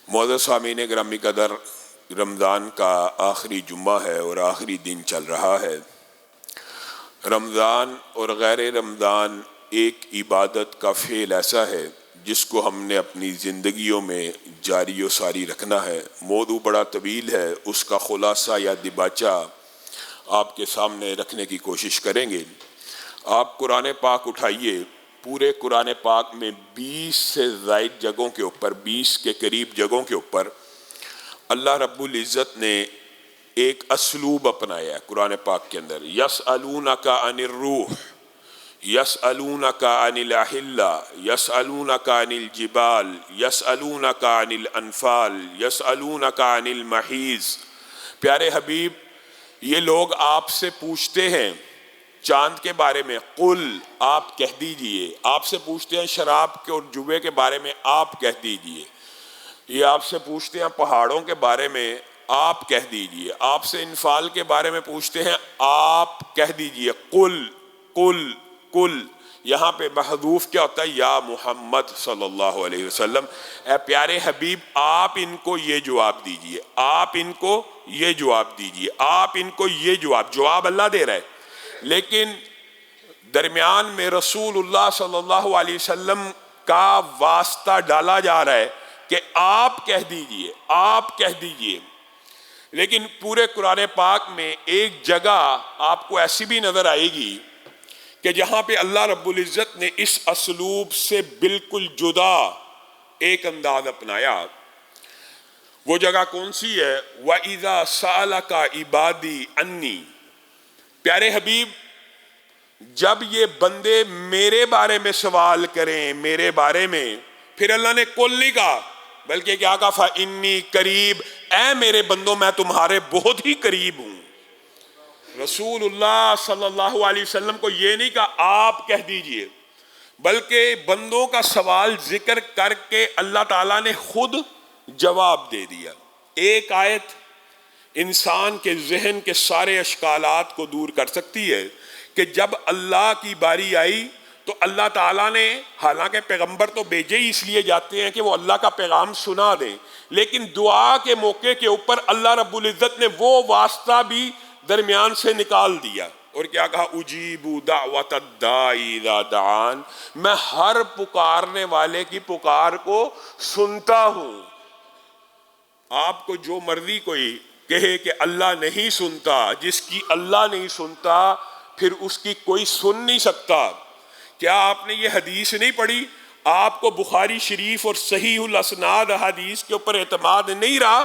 معزز سامعین گرامی قدر، رمضان کا آخری جمعہ ہے اور آخری دن چل رہا ہے۔ رمضان اور غیر رمضان ایک عبادت کا فعل ایسا ہے جس کو ہم نے اپنی زندگیوں میں جاری و ساری رکھنا ہے۔ موضوع بڑا طویل ہے، اس کا خلاصہ یا دباچہ آپ کے سامنے رکھنے کی کوشش کریں گے۔ آپ قرآن پاک اٹھائیے، پورے قرآن پاک میں 20 سے زائد جگہوں کے اوپر، 20 کے قریب جگہوں کے اوپر اللہ رب العزت نے ایک اسلوب اپنایا ہے قرآن پاک کے اندر۔ یسألونک عن الروح، یسألونک عن الأحلہ، یسألونک عن الجبال، یسألونک عن الانفال، یسألونک عن المحیض۔ پیارے حبیب، یہ لوگ آپ سے پوچھتے ہیں چاند کے بارے میں، قل آپ کہہ دیجئے۔ آپ سے پوچھتے ہیں شراب کے اور جوے کے بارے میں، آپ کہہ دیجئے۔ یہ آپ سے پوچھتے ہیں پہاڑوں کے بارے میں، آپ کہہ دیجئے۔ آپ سے انفال کے بارے میں پوچھتے ہیں، آپ کہہ دیجئے۔ قل قل قل، یہاں پہ محذوف کیا ہوتا ہے؟ یا محمد صلی اللہ علیہ وسلم، اے پیارے حبیب آپ ان کو یہ جواب دیجئے، آپ ان کو یہ جواب دیجئے، آپ ان کو یہ جواب اللہ دے رہا ہے، لیکن درمیان میں رسول اللہ صلی اللہ علیہ وسلم کا واسطہ ڈالا جا رہا ہے کہ آپ کہہ دیجئے، آپ کہہ دیجئے۔ لیکن پورے قرآن پاک میں ایک جگہ آپ کو ایسی بھی نظر آئے گی کہ جہاں پہ اللہ رب العزت نے اس اسلوب سے بالکل جدا ایک انداز اپنایا۔ وہ جگہ کون سی ہے؟ وَإِذَا سَأَلَكَ عِبَادِي عَنِّي۔ پیارے حبیب، جب یہ بندے میرے بارے میں سوال کریں، میرے بارے میں، پھر اللہ نے کل نہیں کہا بلکہ کیا کہا؟ فَإِنِّي قریب، اے میرے بندوں میں تمہارے بہت ہی قریب ہوں۔ رسول اللہ صلی اللہ علیہ وسلم کو یہ نہیں کہا آپ کہہ دیجئے، بلکہ بندوں کا سوال ذکر کر کے اللہ تعالیٰ نے خود جواب دے دیا۔ ایک آیت انسان کے ذہن کے سارے اشکالات کو دور کر سکتی ہے کہ جب اللہ کی باری آئی تو اللہ تعالیٰ نے، حالانکہ پیغمبر تو بھیجے ہی اس لیے جاتے ہیں کہ وہ اللہ کا پیغام سنا دیں، لیکن دعا کے موقع کے اوپر اللہ رب العزت نے وہ واسطہ بھی درمیان سے نکال دیا اور کیا کہا؟ اجیب دعوت الداعی اذا دعان، میں ہر پکارنے والے کی پکار کو سنتا ہوں۔ آپ کو جو مرضی کوئی کہے کہ اللہ نہیں سنتا، جس کی اللہ نہیں سنتا پھر اس کی کوئی سن نہیں سکتا۔ کیا آپ نے یہ حدیث نہیں پڑھی؟ آپ کو بخاری شریف اور صحیح الاسناد حدیث کے اوپر اعتماد نہیں رہا؟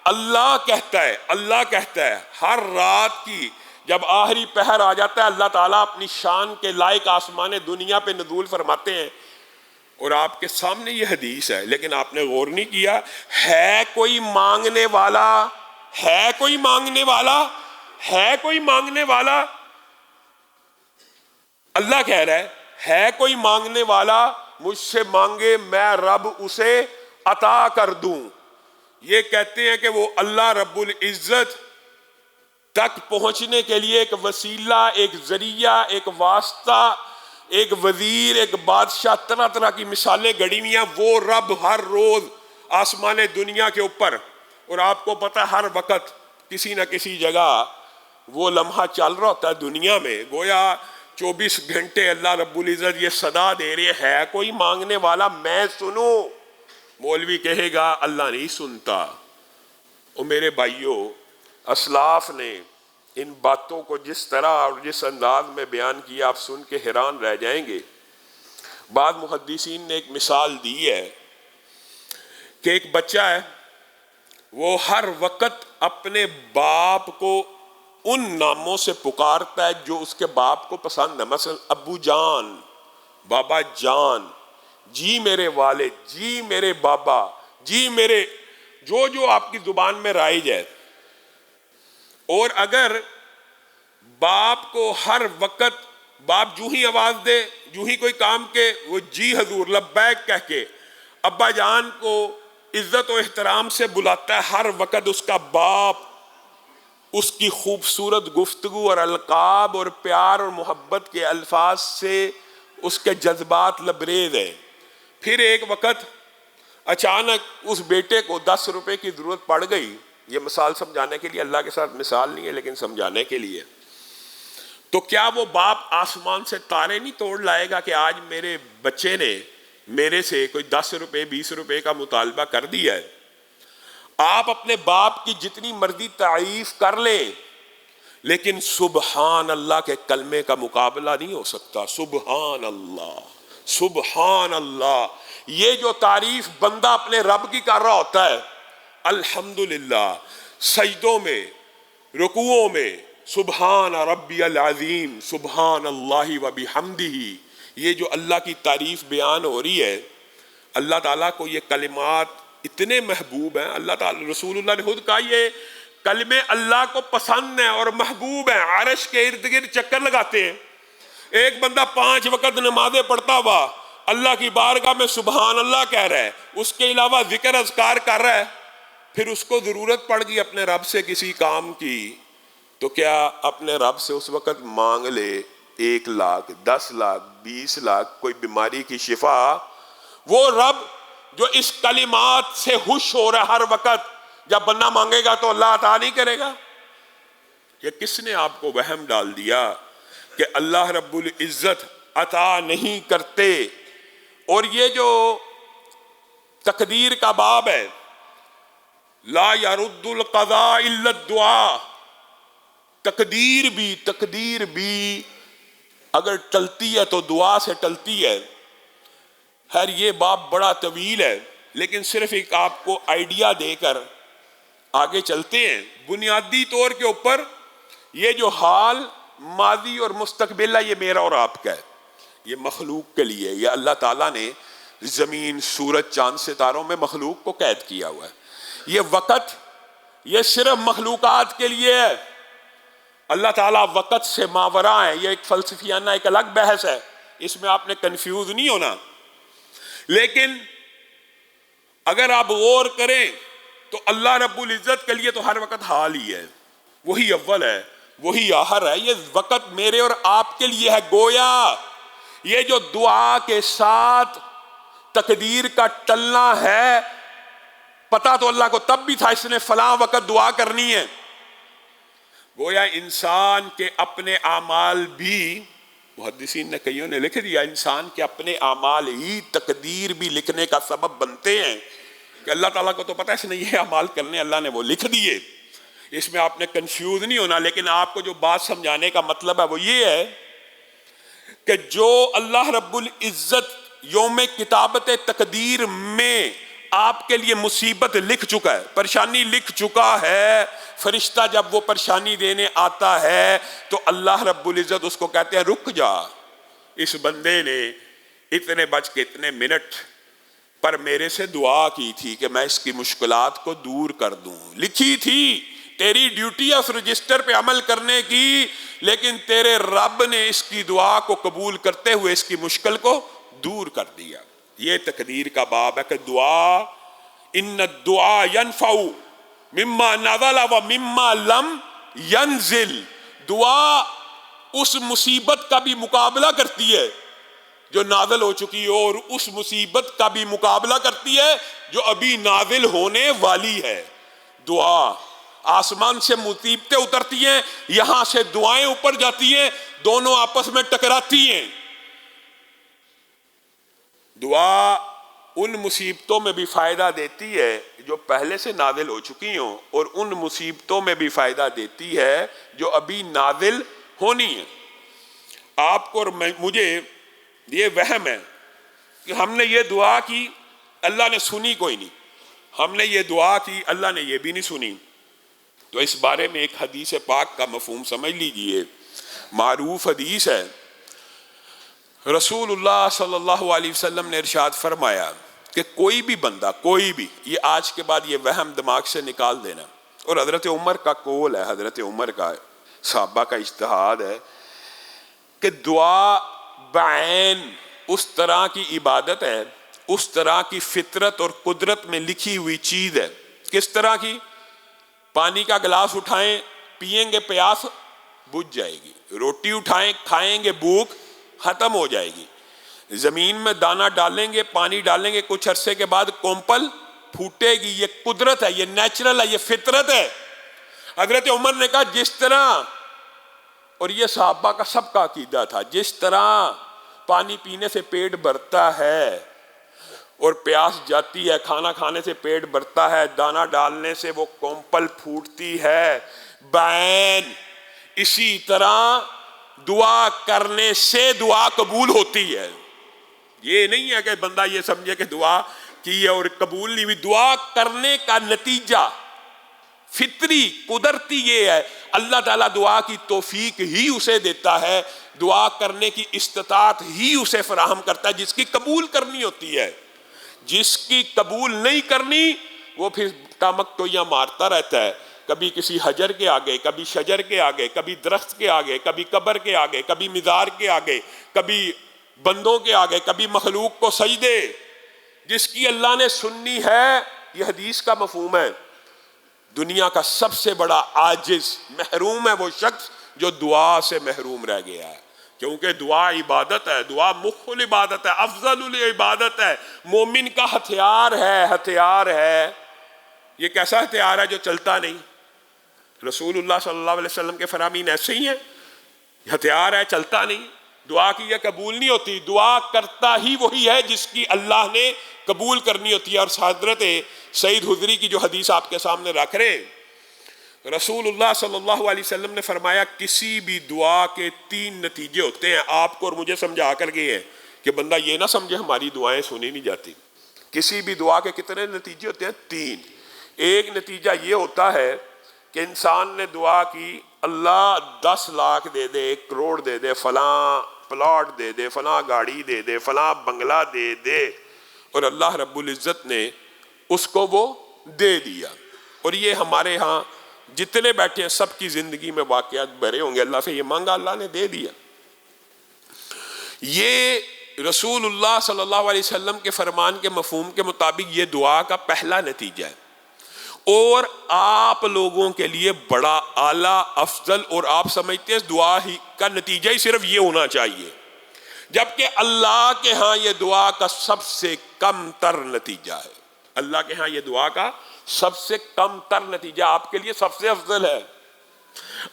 اللہ کہتا ہے، اللہ کہتا ہے، ہر رات کی جب آخری پہر آ جاتا ہے اللہ تعالیٰ اپنی شان کے لائق آسمان دنیا پہ نزول فرماتے ہیں، اور آپ کے سامنے یہ حدیث ہے، لیکن آپ نے غور نہیں کیا۔ ہے کوئی مانگنے والا؟ ہے کوئی مانگنے والا؟ ہے کوئی مانگنے والا؟ اللہ کہہ رہا ہے کوئی مانگنے والا مجھ سے مانگے، میں رب اسے عطا کر دوں۔ یہ کہتے ہیں کہ وہ اللہ رب العزت تک پہنچنے کے لیے ایک وسیلہ، ایک ذریعہ، ایک واسطہ، ایک وزیر، ایک بادشاہ، طرح طرح کی مثالیں گڑی ہوئی ہیں۔ وہ رب ہر روز آسمان دنیا کے اوپر، اور آپ کو پتہ ہر وقت کسی نہ کسی جگہ وہ لمحہ چل رہا ہوتا ہے دنیا میں، گویا 24 گھنٹے اللہ رب العزت یہ صدا دے رہے ہے کوئی مانگنے والا میں سنوں۔ مولوی کہے گا اللہ نہیں سنتا۔ اور میرے بھائیوں، اسلاف نے ان باتوں کو جس طرح اور جس انداز میں بیان کیا آپ سن کے حیران رہ جائیں گے۔ بعض محدثین نے ایک مثال دی ہے کہ ایک بچہ ہے، وہ ہر وقت اپنے باپ کو ان ناموں سے پکارتا ہے جو اس کے باپ کو پسند ہے، مثلا ابو جان، بابا جان، جی میرے والد، جی میرے بابا، جی میرے، جو جو آپ کی زبان میں رائج ہے۔ اور اگر باپ کو ہر وقت، باپ جو ہی آواز دے، جو ہی کوئی کام کے، وہ جی حضور لبیک کہہ کے ابا جان کو عزت و احترام سے بلاتا ہے، ہر وقت اس کا باپ اس کی خوبصورت گفتگو اور القاب اور پیار اور محبت کے الفاظ سے اس کے جذبات لبریز ہیں۔ پھر ایک وقت اچانک اس بیٹے کو 10 روپے کی ضرورت پڑ گئی، یہ مثال سمجھانے کے لیے، اللہ کے ساتھ مثال نہیں ہے لیکن سمجھانے کے لیے، تو کیا وہ باپ آسمان سے تارے نہیں توڑ لائے گا کہ آج میرے بچے نے میرے سے کوئی 10 روپے 20 روپے کا مطالبہ کر دیا ہے؟ آپ اپنے باپ کی جتنی مرضی تعریف کر لیں لیکن سبحان اللہ کے کلمے کا مقابلہ نہیں ہو سکتا۔ سبحان اللہ، سبحان اللہ، یہ جو تعریف بندہ اپنے رب کی کر رہا ہوتا ہے، الحمدللہ، سجدوں میں، رکوعوں میں، سبحان ربی العظیم، سبحان اللہ و بحمدہ، یہ جو اللہ کی تعریف بیان ہو رہی ہے، اللہ تعالیٰ کو یہ کلمات اتنے محبوب ہیں۔ اللہ تعالیٰ، رسول اللہ نے خود کہا یہ کلمے اللہ کو پسند ہیں اور محبوب ہیں، عرش کے ارد گرد چکر لگاتے ہیں۔ ایک بندہ 5 وقت نمازیں پڑھتا ہوا اللہ کی بارگاہ میں سبحان اللہ کہہ رہا ہے، اس کے علاوہ ذکر اذکار کر رہا ہے، پھر اس کو ضرورت پڑ گئی اپنے رب سے کسی کام کی، تو کیا اپنے رب سے اس وقت مانگ لے 1 لاکھ 10 لاکھ 20 لاکھ کوئی بیماری کی شفا؟ وہ رب جو اس کلمات سے خوش ہو رہا ہے ہر وقت، جب بندہ مانگے گا تو اللہ عطا نہیں کرے گا؟ یہ کس نے آپ کو وہم ڈال دیا کہ اللہ رب العزت عطا نہیں کرتے؟ اور یہ جو تقدیر کا باب ہے، لا يرد القضاء الا الدعاء، تقدیر بھی اگر ٹلتی ہے تو دعا سے ٹلتی ہے۔ خیر یہ باب بڑا طویل ہے لیکن صرف ایک آپ کو آئیڈیا دے کر آگے چلتے ہیں۔ بنیادی طور کے اوپر یہ جو حال ماضی اور مستقبل ہے، یہ میرا اور آپ کا ہے، یہ مخلوق کے لیے، یہ اللہ تعالیٰ نے زمین، سورج، چاند، ستاروں میں مخلوق کو قید کیا ہوا ہے۔ یہ وقت یہ صرف مخلوقات کے لیے ہے۔ اللہ تعالیٰ وقت سے ماوراء ہے، یہ ایک فلسفیانہ ایک الگ بحث ہے، اس میں آپ نے کنفیوز نہیں ہونا۔ لیکن اگر آپ غور کریں تو اللہ رب العزت کے لیے تو ہر وقت حال ہی ہے، وہی اول ہے، وہی آخر ہے۔ یہ وقت میرے اور آپ کے لیے ہے، گویا یہ جو دعا کے ساتھ تقدیر کا ٹلنا ہے، پتہ تو اللہ کو تب بھی تھا اس نے فلاں وقت دعا کرنی ہے۔ گویا انسان کے اپنے اعمال بھی، محدثین نے کئیوں نے لکھ دیا، انسان کے اپنے اعمال ہی تقدیر بھی لکھنے کا سبب بنتے ہیں کہ اللہ تعالیٰ کو تو پتہ ہے اس نے یہ اعمال کرنے، اللہ نے وہ لکھ دیے۔ اس میں آپ نے کنفیوز نہیں ہونا، لیکن آپ کو جو بات سمجھانے کا مطلب ہے وہ یہ ہے کہ جو اللہ رب العزت یوم کتابت تقدیر میں آپ کے لیے مصیبت لکھ چکا ہے، پریشانی لکھ چکا ہے، فرشتہ جب وہ پریشانی دینے آتا ہے تو اللہ رب العزت اس کو کہتے ہیں رک جا، اس بندے نے اتنے بج کے اتنے منٹ پر میرے سے دعا کی تھی کہ میں اس کی مشکلات کو دور کر دوں، لکھی تھی تیری ڈیوٹی ہے اس رجسٹر پہ عمل کرنے کی، لیکن تیرے رب نے اس کی دعا کو قبول کرتے ہوئے اس کی مشکل کو دور کر دیا۔ یہ تقدیر کا باب ہے کہ دعا، ان الدعاء ينفع مما نزل و مما لم ينزل، دعا اس مصیبت کا بھی مقابلہ کرتی ہے جو نازل ہو چکی ہے اور اس مصیبت کا بھی مقابلہ کرتی ہے جو ابھی نازل ہونے والی ہے۔ دعا آسمان سے مصیبتیں اترتی ہیں، یہاں سے دعائیں اوپر جاتی ہیں، دونوں آپس میں ٹکراتی ہیں۔ دعا ان مصیبتوں میں بھی فائدہ دیتی ہے جو پہلے سے نازل ہو چکی ہوں، اور ان مصیبتوں میں بھی فائدہ دیتی ہے جو ابھی نازل ہونی ہے۔ آپ کو اور مجھے یہ وہم ہے کہ ہم نے یہ دعا کی، اللہ نے سنی کوئی نہیں، ہم نے یہ دعا کی، اللہ نے یہ بھی نہیں سنی۔ تو اس بارے میں ایک حدیث پاک کا مفہوم سمجھ لیجئے، معروف حدیث ہے۔ رسول اللہ صلی اللہ علیہ وسلم نے ارشاد فرمایا کہ کوئی بھی بندہ، کوئی بھی، یہ آج کے بعد یہ وہم دماغ سے نکال دینا، اور حضرت عمر کا قول ہے، حضرت عمر کا، صحابہ کا اجتہاد ہے کہ دعا بعین اس طرح کی عبادت ہے، اس طرح کی فطرت اور قدرت میں لکھی ہوئی چیز ہے۔ کس طرح کی؟ پانی کا گلاس اٹھائیں پیئیں گے پیاس بجھ جائے گی، روٹی اٹھائیں کھائیں گے بھوک ختم ہو جائے گی، زمین میں دانہ ڈالیں گے، پانی ڈالیں گے، کچھ عرصے کے بعد کومپل پھوٹے گی. یہ قدرت ہے، یہ نیچرل ہے، یہ فطرت ہے. حضرت عمر نے کہا جس طرح، اور یہ صحابہ کا سب کا عقیدہ تھا، جس طرح پانی پینے سے پیٹ بھرتا ہے اور پیاس جاتی ہے، کھانا کھانے سے پیٹ بھرتا ہے، دانہ ڈالنے سے وہ کومپل پھوٹتی ہے، بعین اسی طرح دعا کرنے سے دعا قبول ہوتی ہے. یہ نہیں ہے کہ بندہ یہ سمجھے کہ دعا کی ہے اور قبول نہیں ہوئی. دعا کرنے کا نتیجہ فطری قدرتی یہ ہے، اللہ تعالیٰ دعا کی توفیق ہی اسے دیتا ہے، دعا کرنے کی استطاعت ہی اسے فراہم کرتا ہے جس کی قبول کرنی ہوتی ہے. جس کی قبول نہیں کرنی وہ پھر ٹامکٹویاں مارتا رہتا ہے، کبھی کسی حجر کے آگے، کبھی شجر کے آگے، کبھی درخت کے آگے، کبھی قبر کے آگے، کبھی مزار کے آگے، کبھی بندوں کے آگے، کبھی مخلوق کو سجدے. جس کی اللہ نے سننی ہے، یہ حدیث کا مفہوم ہے، دنیا کا سب سے بڑا عاجز محروم ہے وہ شخص جو دعا سے محروم رہ گیا ہے. کیونکہ دعا عبادت ہے، دعا مخ العبادت ہے، افضل العبادت ہے، مومن کا ہتھیار ہے. ہتھیار ہے، یہ کیسا ہتھیار ہے جو چلتا نہیں؟ رسول اللہ صلی اللہ علیہ وسلم کے فرامین ایسے ہی ہیں، ہتھیار ہے، چلتا نہیں. دعا کی یہ قبول نہیں ہوتی، دعا کرتا ہی وہی ہے جس کی اللہ نے قبول کرنی ہوتی ہے. اور حضرت سعید خدری کی جو حدیث آپ کے سامنے رکھ رہے، رسول اللہ صلی اللہ علیہ وسلم نے فرمایا کسی بھی دعا کے 3 نتیجے ہوتے ہیں. آپ کو اور مجھے سمجھا کر گئے ہیں کہ بندہ یہ نہ سمجھے ہماری دعائیں سنی نہیں جاتی. کسی بھی دعا کے کتنے نتیجے ہوتے ہیں؟ 3. ایک نتیجہ یہ ہوتا ہے کہ انسان نے دعا کی، اللہ 10 لاکھ دے دے، 1 کروڑ دے دے، فلاں پلاٹ دے دے، فلاں گاڑی دے دے، فلاں بنگلہ دے دے، اور اللہ رب العزت نے اس کو وہ دے دیا. اور یہ ہمارے ہاں جتنے بیٹھے ہیں سب کی زندگی میں واقعات بھرے ہوں گے، اللہ سے یہ مانگا، اللہ نے دے دیا. یہ رسول اللہ صلی اللہ علیہ وسلم کے فرمان کے مفہوم کے مطابق یہ دعا کا پہلا نتیجہ ہے. اور آپ لوگوں کے لیے بڑا اعلیٰ افضل، اور آپ سمجھتے ہیں دعا ہی کا نتیجہ ہی صرف یہ ہونا چاہیے، جبکہ اللہ کے ہاں یہ دعا کا سب سے کم تر نتیجہ ہے. اللہ کے ہاں یہ دعا کا سب سے کم تر نتیجہ آپ کے لیے سب سے افضل ہے.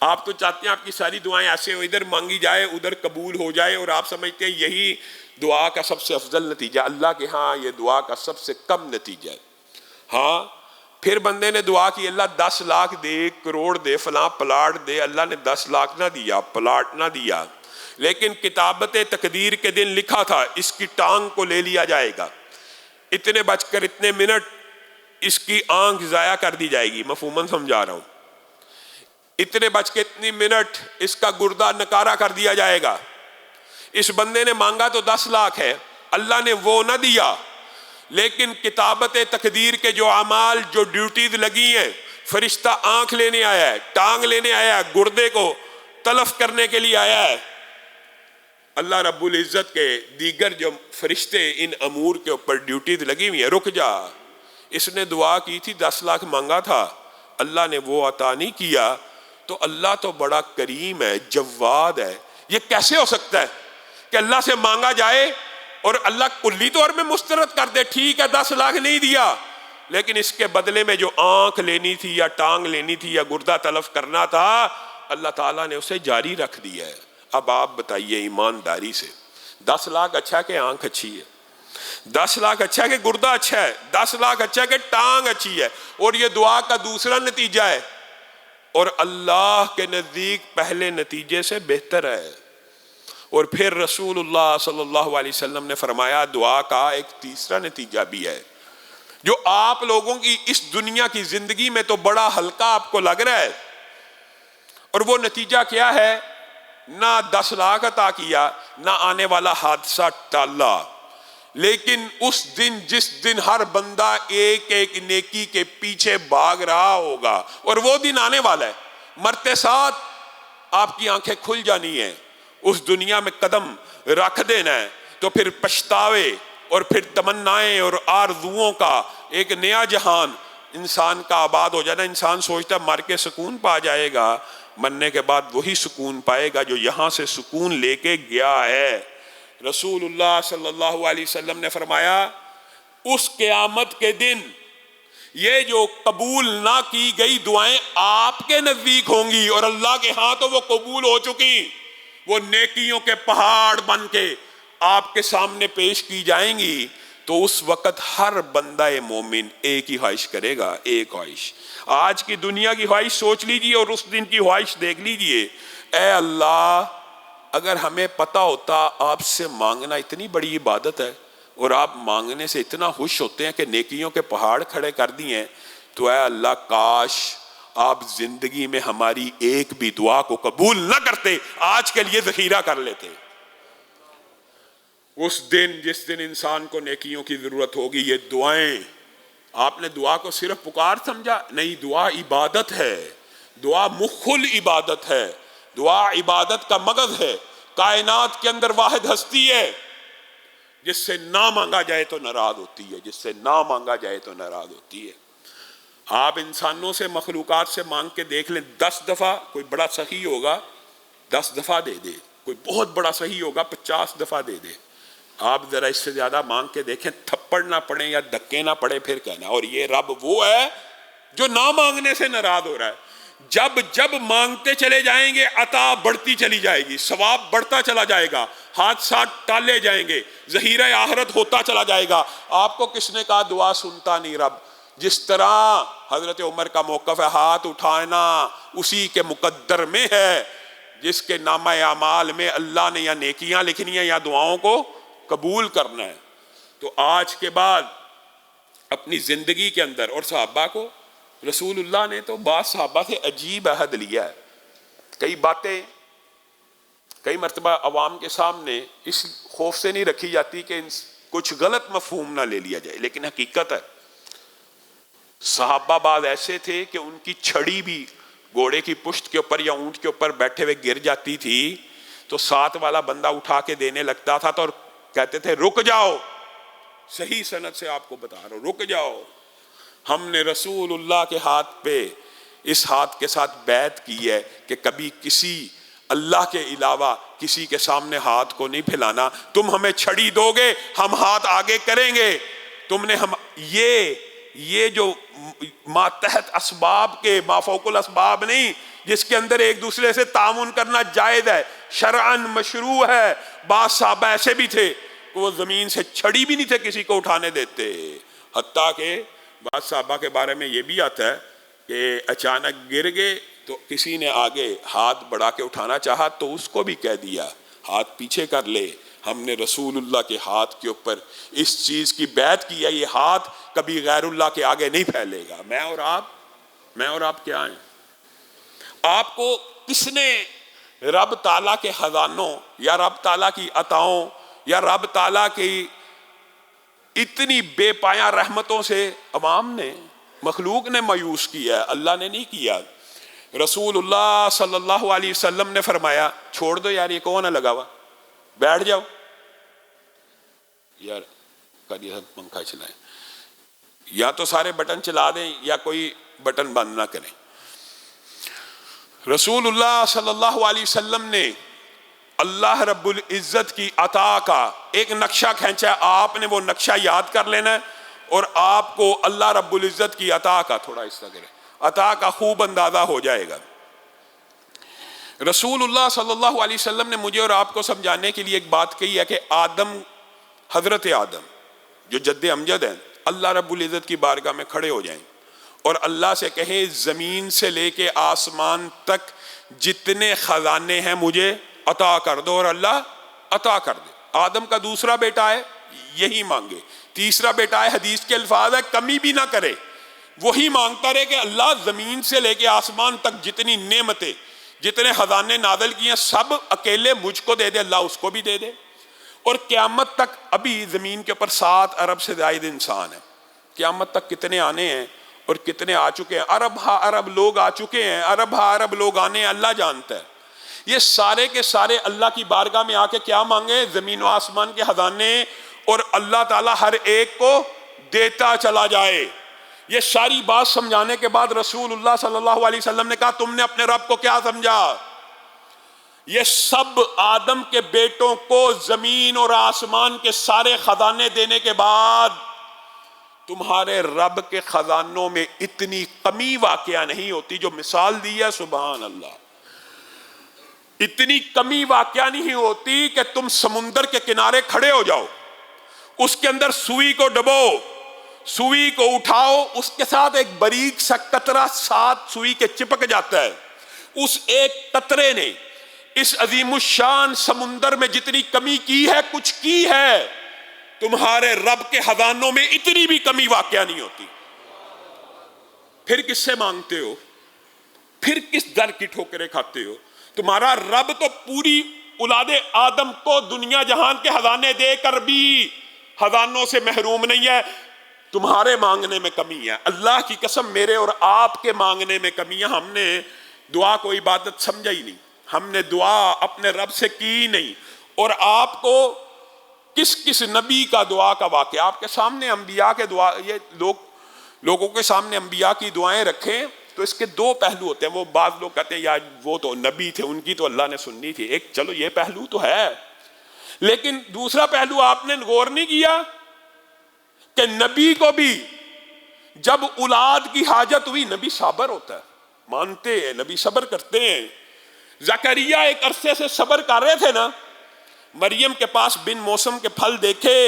آپ تو چاہتے ہیں آپ کی ساری دعائیں ایسے ادھر مانگی جائے، ادھر قبول ہو جائے، اور آپ سمجھتے ہیں یہی دعا کا سب سے افضل نتیجہ. اللہ کے ہاں یہ دعا کا سب سے کم نتیجہ ہے. ہاں پھر بندے نے دعا کی، اللہ 10 لاکھ دے، 1 کروڑ دے، فلاں پلاٹ دے. اللہ نے 10 لاکھ نہ دیا، پلاٹ نہ دیا، لیکن کتابت تقدیر کے دن لکھا تھا اس کی ٹانگ کو لے لیا جائے گا، اتنے بج کر اتنے منٹ اس کی آنکھ ضائع کر دی جائے گی. مفہوماً سمجھا رہا ہوں، اتنے بج کے اتنی منٹ اس کا گردہ نکارہ کر دیا جائے گا. اس بندے نے مانگا تو 10 لاکھ ہے، اللہ نے وہ نہ دیا، لیکن کتابت تقدیر کے جو اعمال، جو ڈیوٹیز لگی ہیں، فرشتہ آنکھ لینے آیا ہے، ٹانگ لینے آیا ہے، گردے کو تلف کرنے کے لیے آیا ہے. اللہ رب العزت کے دیگر جو فرشتے ان امور کے اوپر ڈیوٹیز لگی ہوئی ہیں، رک جا، اس نے دعا کی تھی، 10 لاکھ مانگا تھا، اللہ نے وہ عطا نہیں کیا. تو اللہ تو بڑا کریم ہے، جواد ہے. یہ کیسے ہو سکتا ہے کہ اللہ سے مانگا جائے اور اللہ کلی طور میں مسترد کر دے؟ ٹھیک ہے 10 لاکھ نہیں دیا، لیکن اس کے بدلے میں جو آنکھ لینی تھی یا ٹانگ لینی تھی یا گردہ تلف کرنا تھا، اللہ تعالیٰ نے اسے جاری رکھ دیا ہے. اب آپ بتائیے ایمانداری سے، 10 لاکھ اچھا کہ آنکھ اچھی ہے؟ 10 لاکھ اچھا کہ گردہ اچھا ہے؟ 10 لاکھ اچھا کہ ٹانگ اچھی ہے؟ اور یہ دعا کا دوسرا نتیجہ ہے، اور اللہ کے نزدیک پہلے نتیجے سے بہتر ہے. اور پھر رسول اللہ صلی اللہ علیہ وسلم نے فرمایا دعا کا ایک تیسرا نتیجہ بھی ہے جو آپ لوگوں کی اس دنیا کی زندگی میں تو بڑا ہلکا آپ کو لگ رہا ہے. اور وہ نتیجہ کیا ہے؟ نہ 10 لاکھ عطا کیا، نہ آنے والا حادثہ ٹالا، لیکن اس دن جس دن ہر بندہ ایک ایک نیکی کے پیچھے بھاگ رہا ہوگا، اور وہ دن آنے والا ہے، مرتے ساتھ آپ کی آنکھیں کھل جانی ہیں، اس دنیا میں قدم رکھ دینا ہے، تو پھر پچھتاوے اور پھر تمنائیں اور آرزوؤں کا ایک نیا جہان انسان کا آباد ہو جانا. انسان سوچتا مر کے سکون پا جائے گا، مرنے کے بعد وہی سکون پائے گا جو یہاں سے سکون لے کے گیا ہے. رسول اللہ صلی اللہ علیہ وسلم نے فرمایا اس قیامت کے دن یہ جو قبول نہ کی گئی دعائیں آپ کے نزدیک ہوں گی اور اللہ کے ہاں تو وہ قبول ہو چکی، وہ نیکیوں کے پہاڑ بن کے آپ کے سامنے پیش کی جائیں گی، تو اس وقت ہر بندہ مومن ایک ہی خواہش کرے گا، ایک خواہش۔ آج کی دنیا کی خواہش سوچ لیجئے اور اس دن کی خواہش دیکھ لیجئے، اے اللہ اگر ہمیں پتہ ہوتا آپ سے مانگنا اتنی بڑی عبادت ہے اور آپ مانگنے سے اتنا خوش ہوتے ہیں کہ نیکیوں کے پہاڑ کھڑے کر دیے ہیں، تو اے اللہ کاش آپ زندگی میں ہماری ایک بھی دعا کو قبول نہ کرتے، آج کے لیے ذخیرہ کر لیتے۔ اس دن جس دن انسان کو نیکیوں کی ضرورت ہوگی، یہ دعائیں، آپ نے دعا کو صرف پکار سمجھا؟ نہیں، دعا عبادت ہے، دعا مخ العبادت ہے، دعا عبادت کا مغز ہے۔ کائنات کے اندر واحد ہستی ہے جس سے نہ مانگا جائے تو ناراض ہوتی ہے، جس سے نہ مانگا جائے تو ناراض ہوتی ہے۔ آپ انسانوں سے، مخلوقات سے مانگ کے دیکھ لیں، 10 دفعہ کوئی بڑا سخی ہوگا 10 دفعہ دے دے، کوئی بہت بڑا سخی ہوگا 50 دفعہ دے دے۔ آپ ذرا اس سے زیادہ مانگ کے دیکھیں، تھپڑ نہ پڑے یا دھکے نہ پڑے پھر کہنا۔ اور یہ رب وہ ہے جو نہ مانگنے سے ناراض ہو رہا ہے۔ جب جب مانگتے چلے جائیں گے عطا بڑھتی چلی جائے گی، ثواب بڑھتا چلا جائے گا، حادثات ٹالے جائیں گے، ذخیرہ آخرت ہوتا چلا جائے گا۔ آپ کو کس نے کہا دعا سنتا نہیں رب؟ جس طرح حضرت عمر کا موقف ہے، ہاتھ اٹھانا اسی کے مقدر میں ہے جس کے نامہ اعمال میں اللہ نے یا نیکیاں لکھنی ہیں یا دعاؤں کو قبول کرنا ہے۔ تو آج کے بعد اپنی زندگی کے اندر، اور صحابہ کو رسول اللہ نے تو بعض صحابہ سے عجیب عہد لیا ہے، کئی باتیں کئی مرتبہ عوام کے سامنے اس خوف سے نہیں رکھی جاتی کہ کچھ غلط مفہوم نہ لے لیا جائے، لیکن حقیقت ہے صحابہ بعض ایسے تھے کہ ان کی چھڑی بھی گھوڑے کی پشت کے اوپر یا اونٹ کے اوپر بیٹھے ہوئے گر جاتی تھی تو ساتھ والا بندہ اٹھا کے دینے لگتا تھا، تو اور کہتے تھے رک جاؤ، صحیح سند سے آپ کو بتا رہا ہوں، رک جاؤ، ہم نے رسول اللہ کے ہاتھ پہ اس ہاتھ کے ساتھ بیعت کی ہے کہ کبھی کسی اللہ کے علاوہ کسی کے سامنے ہاتھ کو نہیں پھیلانا، تم ہمیں چھڑی دو گے ہم ہاتھ آگے کریں گے، تم نے ہم یہ جو ماتحت اسباب کے مافوق الاسباب نہیں، جس کے اندر ایک دوسرے سے تعاون کرنا جائز ہے، شرعاً مشروع ہے۔ بعض صحابہ ایسے بھی تھے کہ وہ زمین سے چھڑی بھی نہیں تھے کسی کو اٹھانے دیتے، حتیٰ کہ بعض صحابہ کے بارے میں یہ بھی آتا ہے کہ اچانک گر گئے تو کسی نے آگے ہاتھ بڑھا کے اٹھانا چاہا تو اس کو بھی کہہ دیا ہاتھ پیچھے کر لے، ہم نے رسول اللہ کے ہاتھ کے اوپر اس چیز کی بیعت کی ہے، یہ ہاتھ کبھی غیر اللہ کے آگے نہیں پھیلے گا۔ میں اور آپ کیا ہیں؟ آپ کو کس نے رب تعالیٰ کے خزانوں یا رب تعالیٰ کی عطاؤں یا رب تعالیٰ کی اتنی بے پایاں رحمتوں سے عوام نے، مخلوق نے مایوس کیا ہے، اللہ نے نہیں کیا۔ رسول اللہ صلی اللہ علیہ وسلم نے فرمایا چھوڑ دو یار، یہ کون ہے لگا ہوا، بیٹھ جاؤ یار، پنکھا چلائیں، یا تو سارے بٹن چلا دیں یا کوئی بٹن بند نہ کریں۔ رسول اللہ صلی اللہ علیہ وسلم نے اللہ رب العزت کی عطا کا ایک نقشہ کھینچا ہے، آپ نے وہ نقشہ یاد کر لینا ہے اور آپ کو اللہ رب العزت کی عطا کا تھوڑا حصہ کرے، عطا کا خوب اندازہ ہو جائے گا۔ رسول اللہ صلی اللہ علیہ وسلم نے مجھے اور آپ کو سمجھانے کے لیے ایک بات کہی ہے کہ آدم، حضرت آدم جو جد امجد ہیں، اللہ رب العزت کی بارگاہ میں کھڑے ہو جائیں اور اللہ سے کہیں زمین سے لے کے آسمان تک جتنے خزانے ہیں مجھے عطا کر دو، اور اللہ عطا کر دے۔ آدم کا دوسرا بیٹا ہے، یہی مانگے۔ تیسرا بیٹا ہے، حدیث کے الفاظ ہے کمی بھی نہ کرے، وہی مانگتا رہے کہ اللہ زمین سے لے کے آسمان تک جتنی نعمتیں، جتنے خزانے نازل کیے ہیں سب اکیلے مجھ کو دے دے، اللہ اس کو بھی دے دے۔ اور قیامت تک ابھی زمین کے اوپر 7 ارب سے زائد انسان ہیں، قیامت تک کتنے آنے ہیں اور کتنے آ چکے ہیں، ارب ہا ارب لوگ آ چکے ہیں، ارب ہا ارب لوگ آنے ہیں، اللہ جانتا ہے۔ یہ سارے کے سارے اللہ کی بارگاہ میں آ کے کیا مانگے؟ زمین و آسمان کے خزانے، اور اللہ تعالیٰ ہر ایک کو دیتا چلا جائے۔ یہ ساری بات سمجھانے کے بعد رسول اللہ صلی اللہ علیہ وسلم نے کہا تم نے اپنے رب کو کیا سمجھا؟ یہ سب آدم کے بیٹوں کو زمین اور آسمان کے سارے خزانے دینے کے بعد تمہارے رب کے خزانوں میں اتنی کمی واقعہ نہیں ہوتی جو مثال دی ہے. سبحان اللہ. اتنی کمی واقعہ نہیں ہوتی کہ تم سمندر کے کنارے کھڑے ہو جاؤ, اس کے اندر سوئی کو ڈبو, سوئی کو اٹھاؤ, اس کے ساتھ ایک باریک سا قطرہ ساتھ سوئی کے چپک جاتا ہے. اس ایک قطرے نے اس عظیم الشان سمندر میں جتنی کمی کی ہے, کچھ کی ہے. تمہارے رب کے خزانوں میں اتنی بھی کمی واقعہ نہیں ہوتی. پھر کس سے مانگتے ہو؟ پھر کس در کی ٹھوکریں کھاتے ہو؟ تمہارا رب تو پوری اولاد آدم کو دنیا جہان کے خزانے دے کر بھی خزانوں سے محروم نہیں ہے. تمہارے مانگنے میں کمی ہے. اللہ کی قسم میرے اور آپ کے مانگنے میں کمی ہے. ہم نے دعا کو عبادت سمجھا ہی نہیں, ہم نے دعا اپنے رب سے کی نہیں. اور آپ کو کس کس نبی کا دعا کا واقعہ آپ کے سامنے, انبیاء کے دعا, یہ لوگوں کے سامنے انبیاء کی دعائیں رکھیں تو اس کے دو پہلو ہوتے ہیں. وہ بعض لوگ کہتے ہیں یا وہ تو نبی تھے, ان کی تو اللہ نے سننی تھی. ایک چلو یہ پہلو تو ہے, لیکن دوسرا پہلو آپ نے غور نہیں کیا کہ نبی کو بھی جب اولاد کی حاجت ہوئی, نبی صابر ہوتا ہے, مانتے ہیں, نبی صبر کرتے ہیں. زکریا ایک عرصے سے صبر کر رہے تھے نا, مریم کے پاس بن موسم کے پھل دیکھے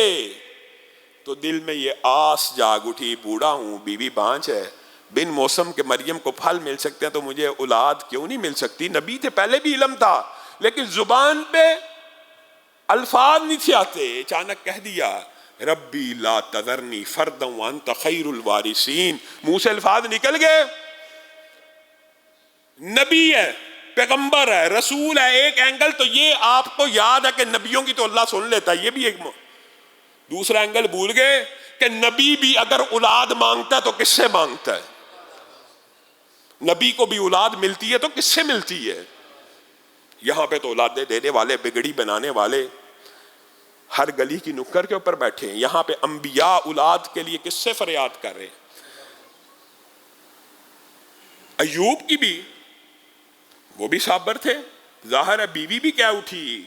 تو دل میں یہ آس جاگ اٹھی, بوڑھا ہوں, بیوی بانچ ہے, بن موسم کے مریم کو پھل مل سکتے ہیں تو مجھے اولاد کیوں نہیں مل سکتی. نبی تھے, پہلے بھی علم تھا, لیکن زبان پہ الفاظ نہیں تھے آتے. اچانک کہہ دیا ربی لا تذرنی فردا وانت خیر الوارثین. منہ سے الفاظ نکل گئے. نبی ہے, پیغمبر ہے, رسول ہے. ایک اینگل تو یہ آپ کو یاد ہے کہ نبیوں کی تو اللہ سن لیتا ہے, یہ بھی ایک. دوسرا اینگل بھول گئے کہ نبی بھی اگر اولاد مانگتا ہے تو کس سے مانگتا ہے؟ نبی کو بھی اولاد ملتی ہے تو کس سے ملتی ہے؟ یہاں پہ تو اولادیں دینے والے, بگڑی بنانے والے ہر گلی کی نکر کے اوپر بیٹھے ہیں. یہاں پہ انبیاء اولاد کے لیے کس سے فریاد کر رہے ہیں؟ ایوب کی بھی, وہ بھی صابر تھے. ظاہر ہے بیوی بھی کیا اٹھی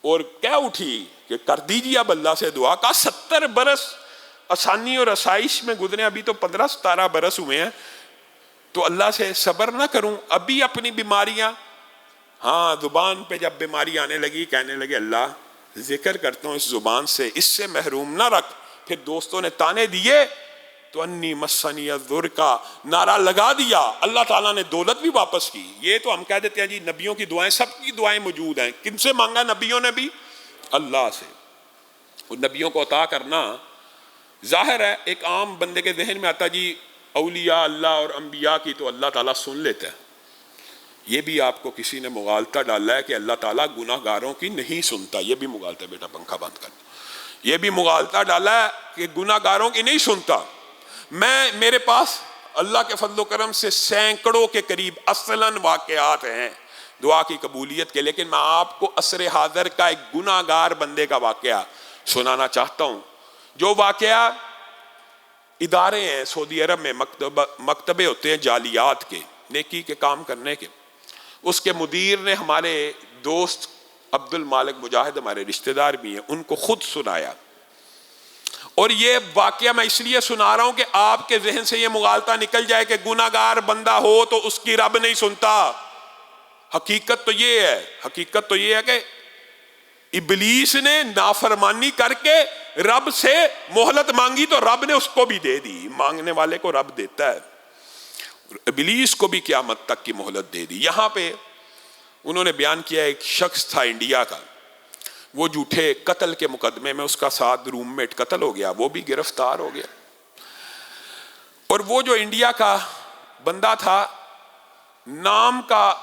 اور کیا اٹھی کہ کر دیجیے اب اللہ سے دعا. کا 70 برس آسانی اور آسائش میں گزرے, ابھی تو 15-17 برس ہوئے ہیں, تو اللہ سے صبر نہ کروں؟ ابھی اپنی بیماریاں, ہاں زبان پہ جب بیماری آنے لگی کہنے لگے اللہ ذکر کرتا ہوں اس زبان سے, اس سے محروم نہ رکھ. پھر دوستوں نے تانے دیے تو انی مسنی الضر کا نعرہ لگا دیا. اللہ تعالیٰ نے دولت بھی واپس کی. یہ تو ہم کہہ دیتے ہیں جی نبیوں کی دعائیں, سب کی دعائیں موجود ہیں. کن سے مانگا نبیوں نے بھی؟ اللہ سے. اور نبیوں کو عطا کرنا ظاہر ہے ایک عام بندے کے ذہن میں آتا جی اولیاء اللہ اور انبیاء کی تو اللہ تعالیٰ سن لیتا ہے. یہ بھی آپ کو کسی نے مغالطہ ڈالا ہے کہ اللہ تعالیٰ گناہ گاروں کی نہیں سنتا. یہ بھی مغالطہ ہے, بیٹا پنکھا بند کر. یہ بھی مغالطہ ڈالا ہے کہ گناہ گاروں کی نہیں سنتا. میرے پاس اللہ کے فضل و کرم سے سینکڑوں کے قریب اصلاً واقعات ہیں دعا کی قبولیت کے, لیکن میں آپ کو عصر حاضر کا ایک گناہ گار بندے کا واقعہ سنانا چاہتا ہوں. جو واقعہ ادارے ہیں سعودی عرب میں, مکتبے ہوتے ہیں جالیات کے, نیکی کے کام کرنے کے. اس کے مدیر نے ہمارے دوست عبد المالک مجاہد, ہمارے رشتہ دار بھی ہیں, ان کو خود سنایا. اور یہ واقعہ میں اس لیے سنا رہا ہوں کہ آپ کے ذہن سے یہ مغالطہ نکل جائے کہ گناہ گار بندہ ہو تو اس کی رب نہیں سنتا. حقیقت تو یہ ہے کہ ابلیس نے نافرمانی کر کے رب سے مہلت مانگی تو رب نے اس کو بھی دے دی. مانگنے والے کو رب دیتا ہے, ابلیس کو بھی قیامت تک کی مہلت دے دی. یہاں پہ انہوں نے بیان کیا ایک شخص تھا انڈیا کا, وہ جھوٹے قتل کے مقدمے میں اس کا ساتھ روم میٹ قتل ہو گیا, وہ بھی گرفتار ہو گیا. اور وہ جو انڈیا کا بندہ تھا, نام کا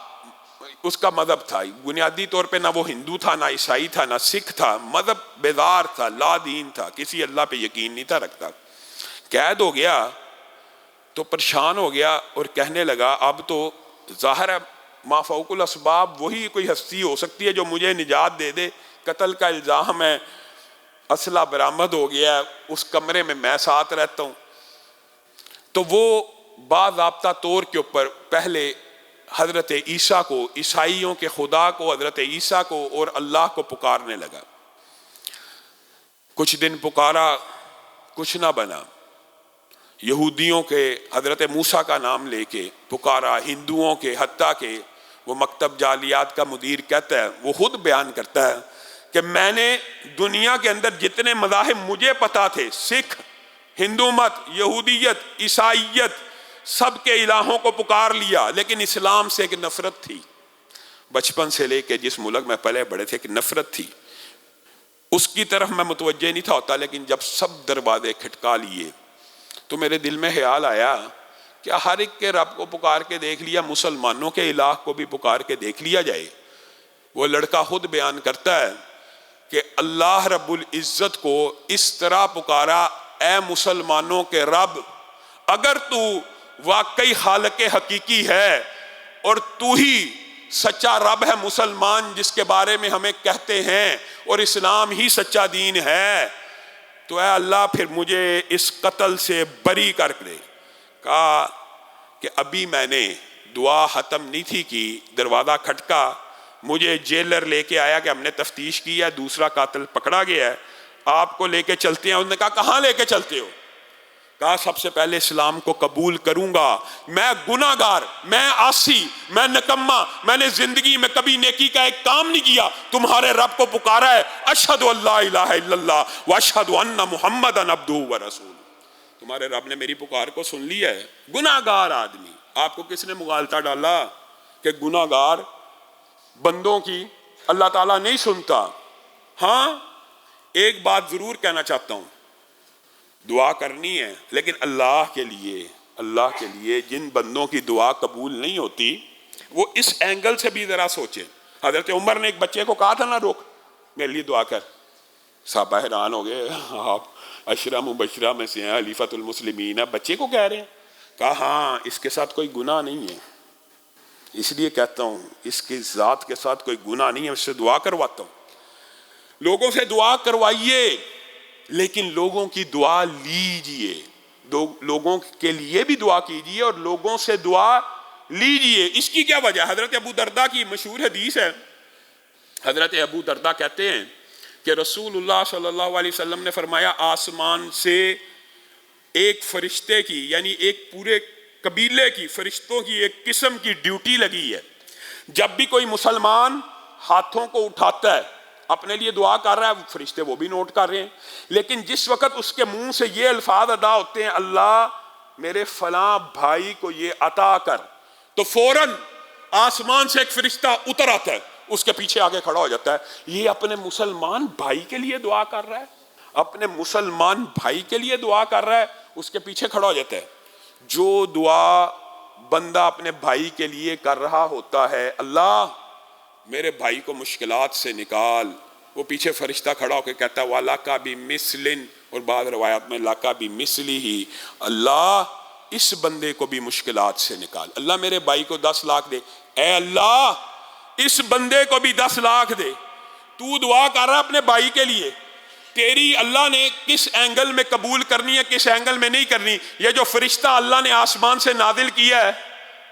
اس کا مذہب تھا, بنیادی طور پہ نہ وہ ہندو تھا, نہ عیسائی تھا, نہ سکھ تھا, مذہب بیدار تھا, لا دین تھا, کسی اللہ پہ یقین نہیں تھا رکھتا. قید ہو گیا تو پریشان ہو گیا اور کہنے لگا اب تو ظاہر ہے ما فوق الاسباب وہی کوئی ہستی ہو سکتی ہے جو مجھے نجات دے دے. قتل کا الزام ہے, اسلحہ برآمد ہو گیا, اس کمرے میں ساتھ رہتا ہوں. تو وہ باضابطہ طور کے اوپر پہلے حضرت عیسیٰ کو، عیسائیوں کے خدا کو، حضرت عیسیٰ کو اور اللہ کو پکارنے لگا۔ کچھ دن پکارا، کچھ نہ بنا۔ یہودیوں کے حضرت موسیٰ کا نام لے کے پکارا، ہندوؤں کے، حتیٰ کہ وہ مکتب جعلیات کا مدیر کہتا ہے، وہ خود بیان کرتا ہے کہ میں نے دنیا کے اندر جتنے مذاہب مجھے پتا تھے، سکھ، ہندو مت، یہودیت، عیسائیت، سب کے الہوں کو پکار لیا، لیکن اسلام سے ایک نفرت تھی۔ بچپن سے لے کے جس ملک میں پلے بڑے تھے، ایک نفرت تھی، اس کی طرف میں متوجہ نہیں تھا ہوتا۔ لیکن جب سب دروازے کھٹکا لیے تو میرے دل میں خیال آیا کیا ہر ایک کے رب کو پکار کے دیکھ لیا، مسلمانوں کے الہ کو بھی پکار کے دیکھ لیا جائے؟ وہ لڑکا خود بیان کرتا ہے کہ اللہ رب العزت کو اس طرح پکارا، اے مسلمانوں کے رب، اگر تو واقعی خالق حقیقی ہے اور تو ہی سچا رب ہے مسلمان جس کے بارے میں ہمیں کہتے ہیں، اور اسلام ہی سچا دین ہے، تو اے اللہ پھر مجھے اس قتل سے بری کر دے۔ کہا کہ ابھی میں نے دعا ختم نہیں تھی کی، دروازہ کھٹکا، مجھے جیلر لے کے آیا کہ ہم نے تفتیش کی ہے، دوسرا قاتل پکڑا گیا ہے، آپ کو لے کے چلتے ہیں۔ انہوں نے کہا کہاں لے کے چلتے ہو؟ کہا سب سے پہلے اسلام کو قبول کروں گا، میں گناہ گار، میں عاصی، میں نکما، میں نے زندگی میں کبھی نیکی کا ایک کام نہیں کیا، تمہارے رب کو پکارا ہے، اشہد ان لا الہ الا اللہ واشہد ان محمدًا عبدہ ورسولہ، تمہارے رب نے میری پکار کو سن لیا ہے۔ گناہ گار آدمی، آپ کو کس نے مغالطہ ڈالا کہ گناہ گار بندوں کی اللہ تعالیٰ نہیں سنتا؟ ہاں ایک بات ضرور کہنا چاہتا ہوں، دعا کرنی ہے، لیکن اللہ کے لیے جن بندوں کی دعا قبول نہیں ہوتی وہ اس اینگل سے بھی ذرا سوچیں۔ حضرت عمر نے ایک بچے کو کہا تھا نا، روک میرے لیے دعا کر، صحابہ حیران ہو گئے، آپ عشرہ مبشرہ میں سے ہیں، خلیفۃ المسلمین، بچے کو کہہ رہے ہیں؟ کہا ہاں اس کے ساتھ کوئی گناہ نہیں ہے، اس لیے کہتا ہوں اس کی ذات کے ساتھ کوئی گناہ نہیں ہے، اس سے دعا کرواتا ہوں۔ لوگوں سے دعا کروائیے، لیکن لوگوں کی دعا لیجئے، لوگوں کے لیے بھی دعا کیجئے اور لوگوں سے دعا لیجئے۔ اس کی کیا وجہ؟ حضرت ابو درداء کی مشہور حدیث ہے، حضرت ابو درداء کہتے ہیں کہ رسول اللہ صلی اللہ علیہ وسلم نے فرمایا، آسمان سے ایک فرشتے کی، یعنی ایک پورے قبیلے کی فرشتوں کی ایک قسم کی ڈیوٹی لگی ہے، جب بھی کوئی مسلمان ہاتھوں کو اٹھاتا ہے اپنے لیے دعا کر رہا ہے، فرشتے وہ بھی نوٹ کر رہے ہیں، لیکن جس وقت اس کے منہ سے یہ الفاظ ادا ہوتے ہیں، اللہ میرے فلاں بھائی کو یہ عطا کر، تو فوراً آسمان سے ایک فرشتہ اتر آتا ہے، اس کے پیچھے آگے کھڑا ہو جاتا ہے، یہ اپنے مسلمان بھائی کے لیے دعا کر رہا ہے، اپنے مسلمان بھائی کے لیے دعا کر رہا ہے، اس کے پیچھے کھڑا ہو جاتا ہے۔ جو دعا بندہ اپنے بھائی کے لیے کر رہا ہوتا ہے، اللہ میرے بھائی کو مشکلات سے نکال، وہ پیچھے فرشتہ کھڑا ہو کے کہتا ہے وَلَكَ بِمِثْلٍ، اور بعض روایات میں لَكَ بِمِثْلِهِ، اللہ اس بندے کو بھی مشکلات سے نکال، اللہ میرے بھائی کو 10 لاکھ دے، اے اللہ اس بندے کو بھی 10 لاکھ دے۔ تو دعا کر رہا ہے اپنے بھائی کے لیے، تیری اللہ نے کس اینگل میں قبول کرنی ہے، کس اینگل میں نہیں کرنی، یہ جو فرشتہ اللہ نے آسمان سے نازل کیا ہے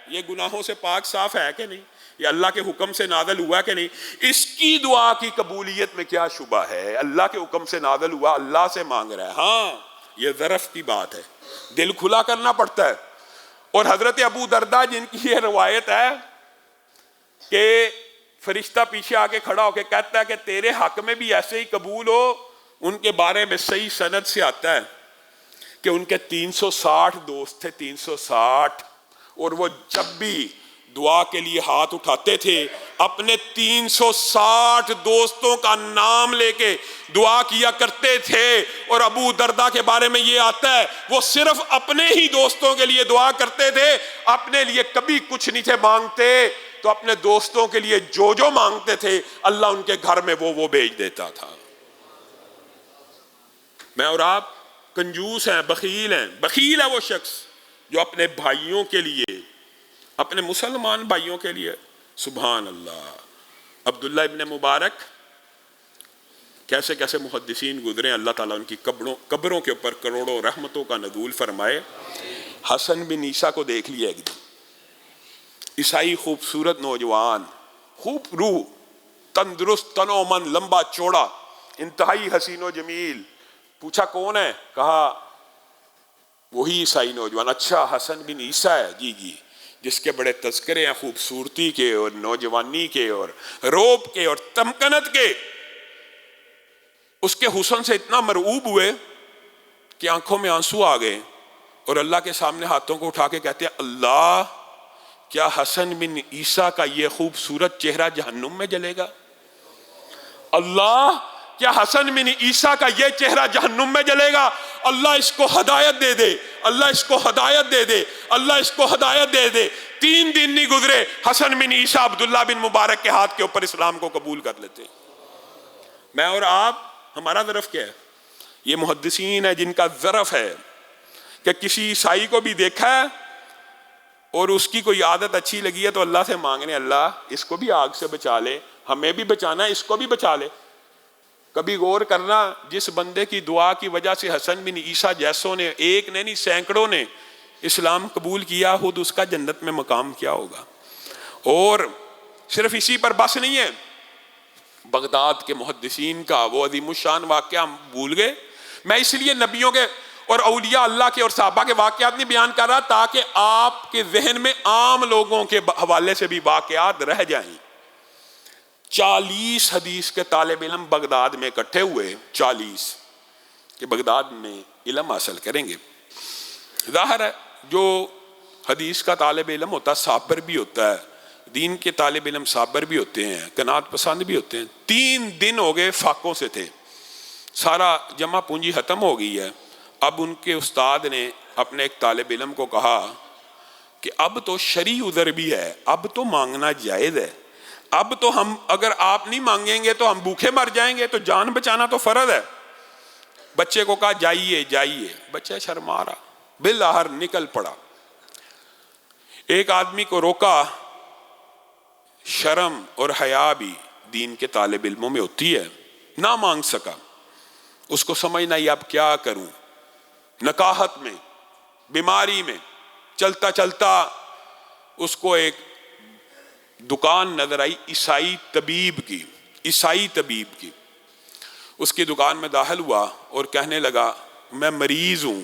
یہ گناہوں سے پاک صاف ہے کہ نہیں، یہ اللہ کے حکم سے نازل ہوا کہ نہیں، اس کی دعا کی قبولیت میں کیا شبہ ہے، اللہ کے حکم سے نازل ہوا، اللہ سے مانگ رہا ہے۔ ہاں یہ ظرف کی بات ہے، دل کھلا کرنا پڑتا ہے۔ اور حضرت ابو درداء جن کی یہ روایت ہے کہ فرشتہ پیچھے آگے کھڑا ہو کے کہتا ہے کہ تیرے حق میں بھی ایسے ہی قبول ہو، ان کے بارے میں صحیح سند سے آتا ہے کہ ان کے 360 دوست تھے، 360، اور وہ جب بھی دعا کے لیے ہاتھ اٹھاتے تھے اپنے 360 دوستوں کا نام لے کے دعا کیا کرتے تھے۔ اور ابو درداء کے بارے میں یہ آتا ہے وہ صرف اپنے ہی دوستوں کے لیے دعا کرتے تھے، اپنے لیے کبھی کچھ نہیں تھے مانگتے، تو اپنے دوستوں کے لیے جو مانگتے تھے اللہ ان کے گھر میں وہ بھیج دیتا تھا۔ میں اور آپ کنجوس ہیں، بخیل ہیں، بخیل ہے وہ شخص جو اپنے بھائیوں کے لیے، اپنے مسلمان بھائیوں کے لیے، سبحان اللہ۔ عبداللہ ابن مبارک، کیسے کیسے محدثین گزرے، اللہ تعالیٰ ان کی قبروں کے اوپر کروڑوں رحمتوں کا نزول فرمائے۔ حسن بن عیسیٰ کو دیکھ لیا ایک دن، عیسائی خوبصورت نوجوان، خوب روح، تندرست، تنو من، لمبا چوڑا، انتہائی حسین و جمیل. پوچھا کون ہے؟ کہا وہی عیسائی نوجوان. اچھا حسن بن عیسیٰ ہے؟ جی جی. جس کے بڑے تذکرے ہیں خوبصورتی کے اور نوجوانی کے اور روب کے اور تمکنت کے. اس کے حسن سے اتنا مرعوب ہوئے کہ آنکھوں میں آنسو آ گئے اور اللہ کے سامنے ہاتھوں کو اٹھا کے کہتے ہیں اللہ، کیا حسن بن عیسیٰ کا یہ خوبصورت چہرہ جہنم میں جلے گا؟ اللہ، کیا حسن بن عیسیٰ کا یہ چہرہ جہنم میں جلے گا؟ اللہ اس کو ہدایت دے دے، اللہ اس کو ہدایت دے دے، اللہ اس کو ہدایت دے دے. 3 دن نہیں گزرے حسن بن عیسیٰ عبداللہ بن مبارک کے ہاتھ کے اوپر اسلام کو قبول کر لیتے. میں اور آپ، ہمارا ظرف کیا ہے؟ یہ محدثین ہے جن کا ظرف ہے کہ کسی عیسائی کو بھی دیکھا ہے اور اس کی کوئی عادت اچھی لگی ہے تو اللہ سے مانگنے اللہ اس کو بھی آگ سے بچا لے، ہمیں بھی بچانا ہے، اس کو بھی بچا لے. کبھی غور کرنا، جس بندے کی دعا کی وجہ سے حسن بن عیسیٰ جیسوں نے، ایک نے نہیں سینکڑوں نے اسلام قبول کیا، خود اس کا جنت میں مقام کیا ہوگا. اور صرف اسی پر بس نہیں ہے، بغداد کے محدثین کا وہ عظیم الشان واقعہ ہم بھول گئے. میں اس لیے نبیوں کے اور اولیاء اللہ کے اور صحابہ کے واقعات نہیں بیان کر رہا تاکہ آپ کے ذہن میں عام لوگوں کے حوالے سے بھی واقعات رہ جائیں. 40 حدیث کے طالب علم بغداد میں اکٹھے ہوئے، 40 کہ بغداد میں علم حاصل کریں گے. ظاہر ہے جو حدیث کا طالب علم ہوتا ہے صابر بھی ہوتا ہے، دین کے طالب علم صابر بھی ہوتے ہیں، قناعت پسند بھی ہوتے ہیں. 3 دن ہو گئے فاقوں سے تھے، سارا جمع پونجی ختم ہو گئی ہے. اب ان کے استاد نے اپنے ایک طالب علم کو کہا کہ اب تو شرعی عذر بھی ہے، اب تو مانگنا جائز ہے، اب تو ہم اگر آپ نہیں مانگیں گے تو ہم بھوکے مر جائیں گے، تو جان بچانا تو فرض ہے. بچے کو کہا جائیے جائیے، بچہ شرما رہا، بالآخر نکل پڑا. ایک آدمی کو روکا، شرم اور حیا بھی دین کے طالب علموں میں ہوتی ہے، نہ مانگ سکا. اس کو سمجھ نہ آئی اب کیا کروں. نکاحت میں، بیماری میں چلتا چلتا اس کو ایک دکان نظر آئی عیسائی طبیب کی. اس کی دکان میں داخل ہوا اور کہنے لگا میں مریض ہوں،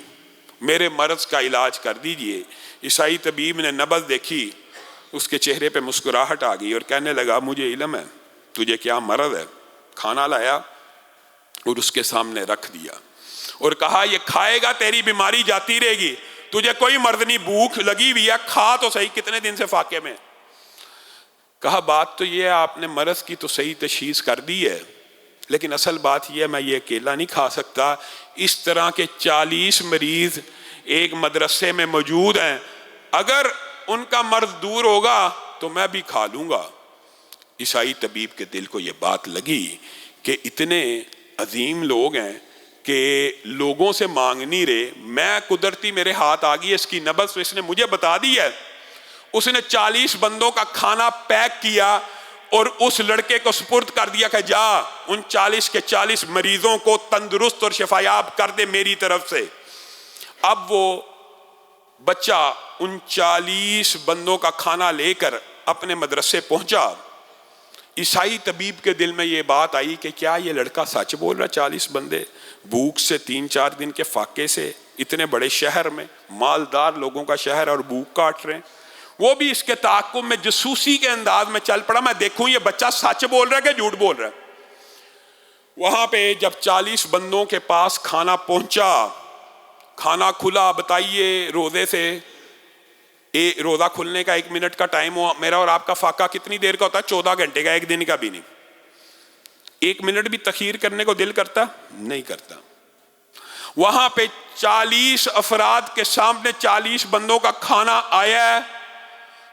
میرے مرض کا علاج کر دیجئے. عیسائی طبیب نے نبض دیکھی، اس کے چہرے پہ مسکراہٹ آ گئی اور کہنے لگا مجھے علم ہے تجھے کیا مرض ہے. کھانا لایا اور اس کے سامنے رکھ دیا اور کہا یہ کھائے گا تیری بیماری جاتی رہے گی، تجھے کوئی مرض نہیں، بھوک لگی ہوئی ہے، کھا تو صحیح، کتنے دن سے فاقے میں. کہا بات تو یہ ہے آپ نے مرض کی تو صحیح تشخیص کر دی ہے، لیکن اصل بات یہ ہے میں یہ اکیلا نہیں کھا سکتا، اس طرح کے 40 مریض ایک مدرسے میں موجود ہیں، اگر ان کا مرض دور ہوگا تو میں بھی کھا لوں گا. عیسائی طبیب کے دل کو یہ بات لگی کہ اتنے عظیم لوگ ہیں کہ لوگوں سے مانگ نہیں رہے، میں قدرتی میرے ہاتھ آ گئی اس کی نبض تو اس نے مجھے بتا دی ہے. اس نے 40 بندوں کا کھانا پیک کیا اور اس لڑکے کو سپرد کر دیا کہ جا ان 40 کے 40 مریضوں کو تندرست اور شفایاب کر دے میری طرف سے. اب وہ بچہ ان 40 بندوں کا کھانا لے کر اپنے مدرسے پہنچا. عیسائی طبیب کے دل میں یہ بات آئی کہ کیا یہ لڑکا سچ بول رہا؟ 40 بندے بھوک سے 3-4 دن کے فاقے سے اتنے بڑے شہر میں، مالدار لوگوں کا شہر، اور بھوک کاٹ رہے ہیں. وہ بھی اس کے تعاقب میں جاسوسی کے انداز میں چل پڑا، میں دیکھوں یہ بچہ سچ بول رہا ہے کہ جھوٹ بول رہا ہے. وہاں پہ جب 40 بندوں کے پاس کھانا پہنچا، کھانا کھلا، بتائیے روزے سے روزہ کھلنے کا 1 منٹ کا ٹائم ہوا، میرا اور آپ کا فاقہ کتنی دیر کا ہوتا ہے؟ 14 گھنٹے کا، 1 دن کا بھی نہیں. 1 منٹ بھی تخیر کرنے کو دل کرتا نہیں کرتا. وہاں پہ 40 افراد کے سامنے 40 بندوں کا کھانا آیا ہے،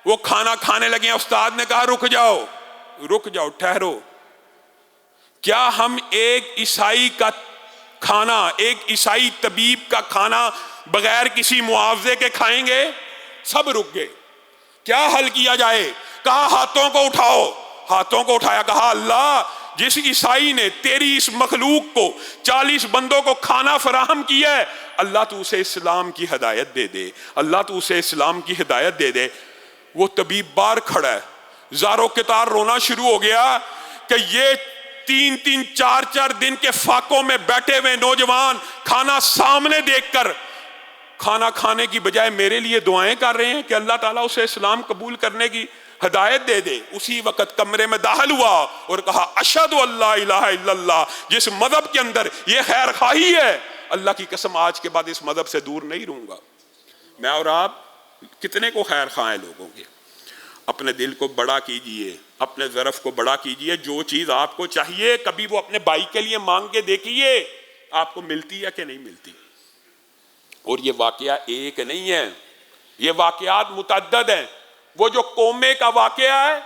وہ کھانا کھانے لگے ہیں. استاد نے کہا رک جاؤ ٹھہرو، کیا ہم ایک عیسائی کا کھانا، ایک عیسائی طبیب کا کھانا بغیر کسی معاوضے کے کھائیں گے؟ سب رک گئے. کیا حل کیا جائے؟ کہا ہاتھوں کو اٹھاؤ. ہاتھوں کو اٹھایا، کہا اللہ جس عیسائی نے تیری اس مخلوق کو 40 بندوں کو کھانا فراہم کیا ہے، اللہ تو اسے اسلام کی ہدایت دے دے، اللہ تو اسے اسلام کی ہدایت دے دے. وہ طبیب باہر کھڑا ہے، زاروں کے تار رونا شروع ہو گیا کہ یہ 3 4 دن کے فاقوں میں بیٹھے ہوئے نوجوان کھانا سامنے دیکھ کر کھانا کھانے کی بجائے میرے لیے دعائیں کر رہے ہیں کہ اللہ تعالیٰ اسے اسلام قبول کرنے کی ہدایت دے دے۔ اسی وقت کمرے میں داخل ہوا اور کہا اشہد ان لا الہ الا اللہ۔ جس مذہب کے اندر یہ خیر خواہی ہے، اللہ کی قسم آج کے بعد اس مذہب سے دور نہیں رہوں گا۔ میں اور آپ کتنے کو خیر خواہ ہیں لوگوں کے؟ اپنے دل کو بڑا کیجئے، اپنے ظرف کو بڑا کیجئے۔ جو چیز آپ کو چاہیے کبھی وہ اپنے بھائی کے لیے مانگ کے دیکھیے آپ کو ملتی ہے کہ نہیں ملتی۔ اور یہ واقعہ ایک نہیں ہے، یہ واقعات متعدد ہیں۔ وہ جو قومے کا واقعہ ہے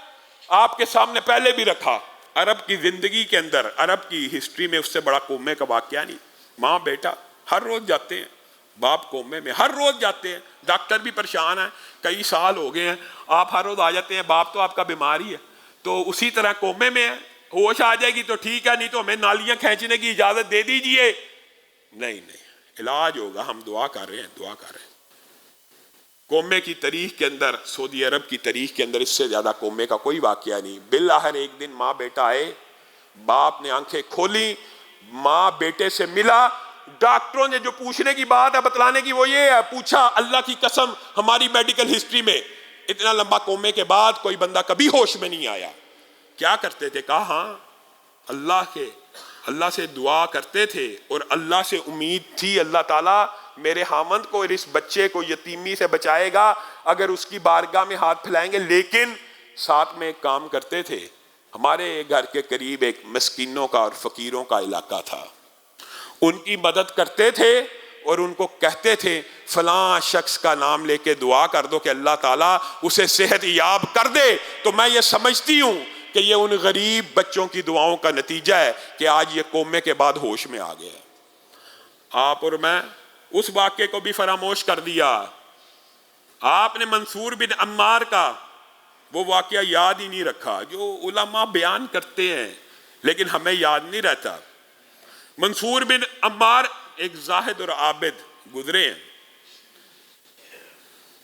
آپ کے سامنے پہلے بھی رکھا، عرب کی زندگی کے اندر، عرب کی ہسٹری میں اس سے بڑا قومے کا واقعہ نہیں۔ ماں بیٹا ہر روز جاتے ہیں، باپ قومے میں ہر روز جاتے ہیں، ڈاکٹر بھی پریشان ہیں، کئی سال ہو گئے ہیں، آپ ہر روز آ جاتے ہیں، باپ تو آپ کا بیمار ہی ہے، تو اسی طرح قومے میں ہے، ہوش آ جائے گی تو ٹھیک ہے، نہیں تو ہمیں نالیاں کھینچنے کی اجازت دے دیجئے۔ نہیں، علاج ہوگا، ہم دعا کر رہے ہیں۔ قومے کی تاریخ کے اندر، سعودی عرب کی تاریخ کے اندر اس سے زیادہ قومے کا کوئی واقعہ نہیں۔ بالآخر ایک دن ماں بیٹا آئے، باپ نے آنکھیں کھولی، ماں بیٹے سے ملا۔ ڈاکٹروں نے جو پوچھنے کی بات ہے بتلانے کی وہ یہ ہے، پوچھا اللہ کی قسم ہماری میڈیکل ہسٹری میں اتنا لمبا قومے کے بعد کوئی بندہ کبھی ہوش میں نہیں آیا۔ کیا کرتے تھے؟ کہا ہاں اللہ سے دعا کرتے تھے اور اللہ سے امید تھی اللہ تعالیٰ میرے خامند کو اور اس بچے کو یتیمی سے بچائے گا اگر اس کی بارگاہ میں ہاتھ پھیلائیں گے۔ لیکن ساتھ میں ایک کام کرتے تھے، ہمارے گھر کے قریب ایک مسکینوں کا اور فقیروں کا علاقہ تھا، ان کی مدد کرتے تھے اور ان کو کہتے تھے فلاں شخص کا نام لے کے دعا کر دو کہ اللہ تعالیٰ اسے صحت یاب کر دے۔ تو میں یہ سمجھتی ہوں کہ یہ ان غریب بچوں کی دعاؤں کا نتیجہ ہے کہ آج یہ قومے کے بعد ہوش میں آ گئے۔ آپ اور میں اس واقعے کو بھی فراموش کر دیا۔ آپ نے منصور بن عمار کا وہ واقعہ یاد ہی نہیں رکھا جو علماء بیان کرتے ہیں لیکن ہمیں یاد نہیں رہتا۔ منصور بن عمار ایک زاہد اور عابد گزرے ہیں،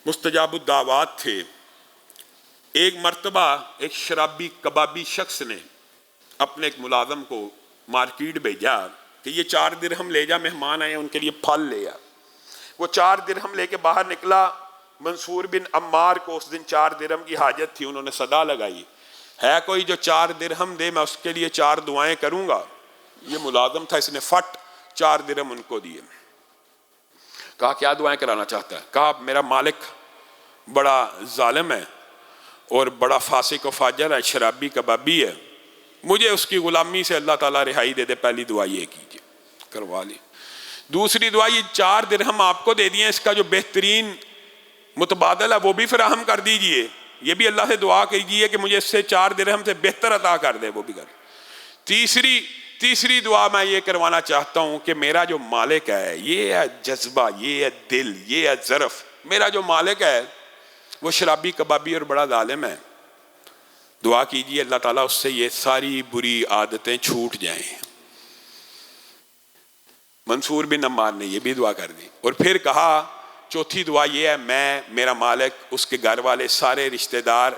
مستجاب الدعوات تھے۔ ایک مرتبہ ایک شرابی کبابی شخص نے اپنے ایک ملازم کو مارکیٹ بھیجا کہ یہ 4 درہم لے جا، مہمان آئے ان کے لیے پھل لے آ۔ وہ 4 درہم لے کے باہر نکلا۔ منصور بن عمار کو اس دن 4 درہم کی حاجت تھی، انہوں نے صدا لگائی، ہے کوئی جو 4 درہم دے، میں اس کے لیے 4 دعائیں کروں گا۔ یہ ملازم تھا، اس نے فٹ 4 درہم ان کو دیے۔ کہا کیا دعائیں کرانا چاہتا ہے؟ کہا میرا مالک بڑا ظالم ہے اور بڑا فاسق و فاجر ہے، شرابی کبابی ہے، مجھے اس کی غلامی سے اللہ تعالیٰ رہائی دے دے۔ پہلی دعا یہ کیجیے، کروا لی۔ دوسری دعا یہ 4 درہم آپ کو دے دیے، اس کا جو بہترین متبادل ہے وہ بھی فراہم کر دیجئے، یہ بھی اللہ سے دعا کیجیے کہ مجھے اس سے 4 درہم سے بہتر عطا کر دے، وہ بھی کر۔ تیسری دعا میں یہ کروانا چاہتا ہوں کہ میرا جو مالک ہے، یہ ہے جذبہ، یہ ہے دل، یہ ہے ظرف، میرا جو مالک ہے وہ شرابی کبابی اور بڑا ظالم ہے، دعا کیجیے اللہ تعالیٰ اس سے یہ ساری بری عادتیں چھوٹ جائیں۔ منصور بن عمار نے یہ بھی دعا کر دی اور پھر کہا چوتھی دعا یہ ہے، میں، میرا مالک، اس کے گھر والے، سارے رشتہ دار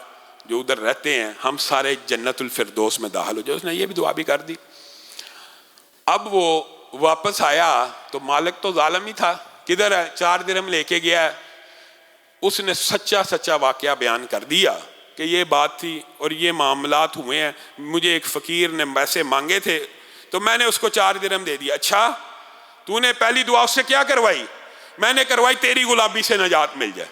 جو ادھر رہتے ہیں، ہم سارے جنت الفردوس میں داخل ہو جائے۔ اس نے یہ بھی دعا بھی کر دی۔ اب وہ واپس آیا تو مالک تو ظالم ہی تھا، کدھر ہے؟ 4 درہم لے کے گیا ہے۔ اس نے سچا واقعہ بیان کر دیا کہ یہ بات تھی اور یہ معاملات ہوئے ہیں، مجھے ایک فقیر نے پیسے مانگے تھے تو میں نے اس کو 4 درہم دے دیا۔ اچھا تو نے پہلی دعا اس سے کیا کروائی؟ میں نے کروائی تیری غلامی سے نجات مل جائے۔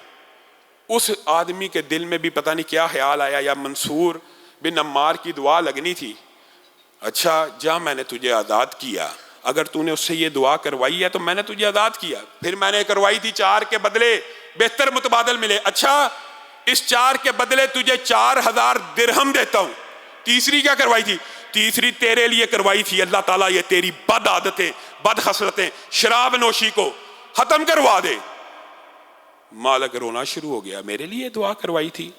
اس آدمی کے دل میں بھی پتہ نہیں کیا خیال آیا، یا منصور بن عمار کی دعا لگنی تھی، اچھا جا میں نے تجھے آزاد کیا، اگر تو نے اس سے یہ دعا کروائی ہے تو میں نے تجھے آزاد کیا۔ پھر میں نے کروائی تھی 4 کے بدلے بہتر متبادل ملے، اچھا اس 4 کے بدلے تجھے 4000 درہم دیتا ہوں۔ تیسری کیا کروائی تھی؟ تیسری تیرے لیے کروائی تھی اللہ تعالیٰ یہ تیری بد عادتیں، بد خصلتیں، شراب نوشی کو ختم کروا دے۔ مالک رونا شروع ہو گیا، میرے لیے دعا کروائی تھی؟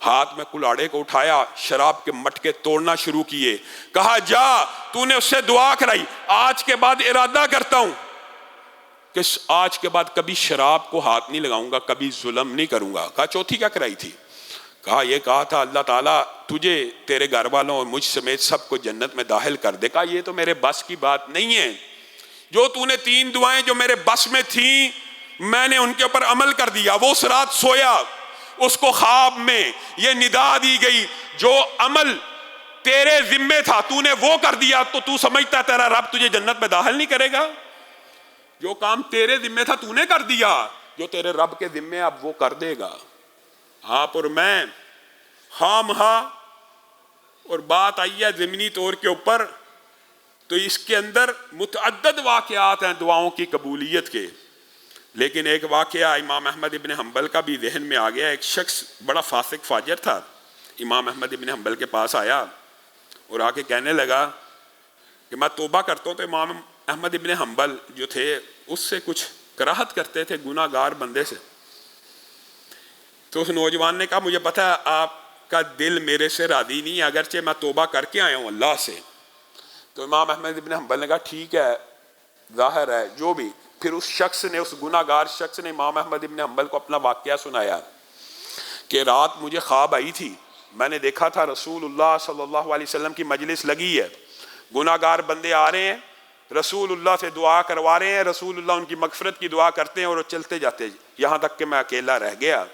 ہاتھ میں کلاڑے کو اٹھایا، شراب کے مٹکے توڑنا شروع کیے، کہا جا تو نے اس سے دعا کرائی، آج کے بعد ارادہ کرتا ہوں کہ آج کے بعد کبھی شراب کو ہاتھ نہیں لگاؤں گا، کبھی ظلم نہیں کروں گا۔ کہا چوتھی کیا کرائی تھی؟ یہ کہا تھا اللہ تعالیٰ تجھے تیرے گھر والوں اور مجھ سمیت سب کو جنت میں داخل کر دے. کہا یہ تو میرے بس کی بات نہیں ہے. جو تو نے 3 دعائیں جو میرے بس میں تھیں میں نے ان کے اوپر عمل کر دیا. وہ اس رات سویا, اس کو خواب میں یہ ندا دی گئی جو عمل تیرے ذمے تھا تو نے وہ کر دیا, تو تو سمجھتا تیرا رب تجھے جنت میں داخل نہیں کرے گا؟ جو کام تیرے ذمے تھا تو نے کر دیا, جو تیرے رب کے ذمے اب وہ کر دے گا. آپ اور میں خام ہاں, اور بات آئی ہے ضمنی طور کے اوپر, تو اس کے اندر متعدد واقعات ہیں دعاؤں کی قبولیت کے. لیکن ایک واقعہ امام احمد ابن حنبل کا بھی ذہن میں آ گیا. ایک شخص بڑا فاسق فاجر تھا, امام احمد ابن حنبل کے پاس آیا اور آ کے کہنے لگا کہ میں توبہ کرتا ہوں. تو امام احمد ابن حنبل جو تھے اس سے کچھ کراہت کرتے تھے گناہ گار بندے سے. تو اس نوجوان نے کہا مجھے پتہ ہے آپ کا دل میرے سے راضی نہیں ہے, اگرچہ میں توبہ کر کے آیا ہوں اللہ سے. تو امام احمد ابن حنبل نے کہا ٹھیک ہے, ظاہر ہے جو بھی. پھر اس شخص نے, اس گناہ گار شخص نے امام احمد ابن حنبل کو اپنا واقعہ سنایا کہ رات مجھے خواب آئی تھی, میں نے دیکھا تھا رسول اللہ صلی اللہ علیہ وسلم کی مجلس لگی ہے, گناہ گار بندے آ رہے ہیں, رسول اللہ سے دعا کروا رہے ہیں, رسول اللہ ان کی مغفرت کی دعا کرتے ہیں اور وہ چلتے جاتے ہیں, یہاں تک کہ میں اکیلا رہ گیا.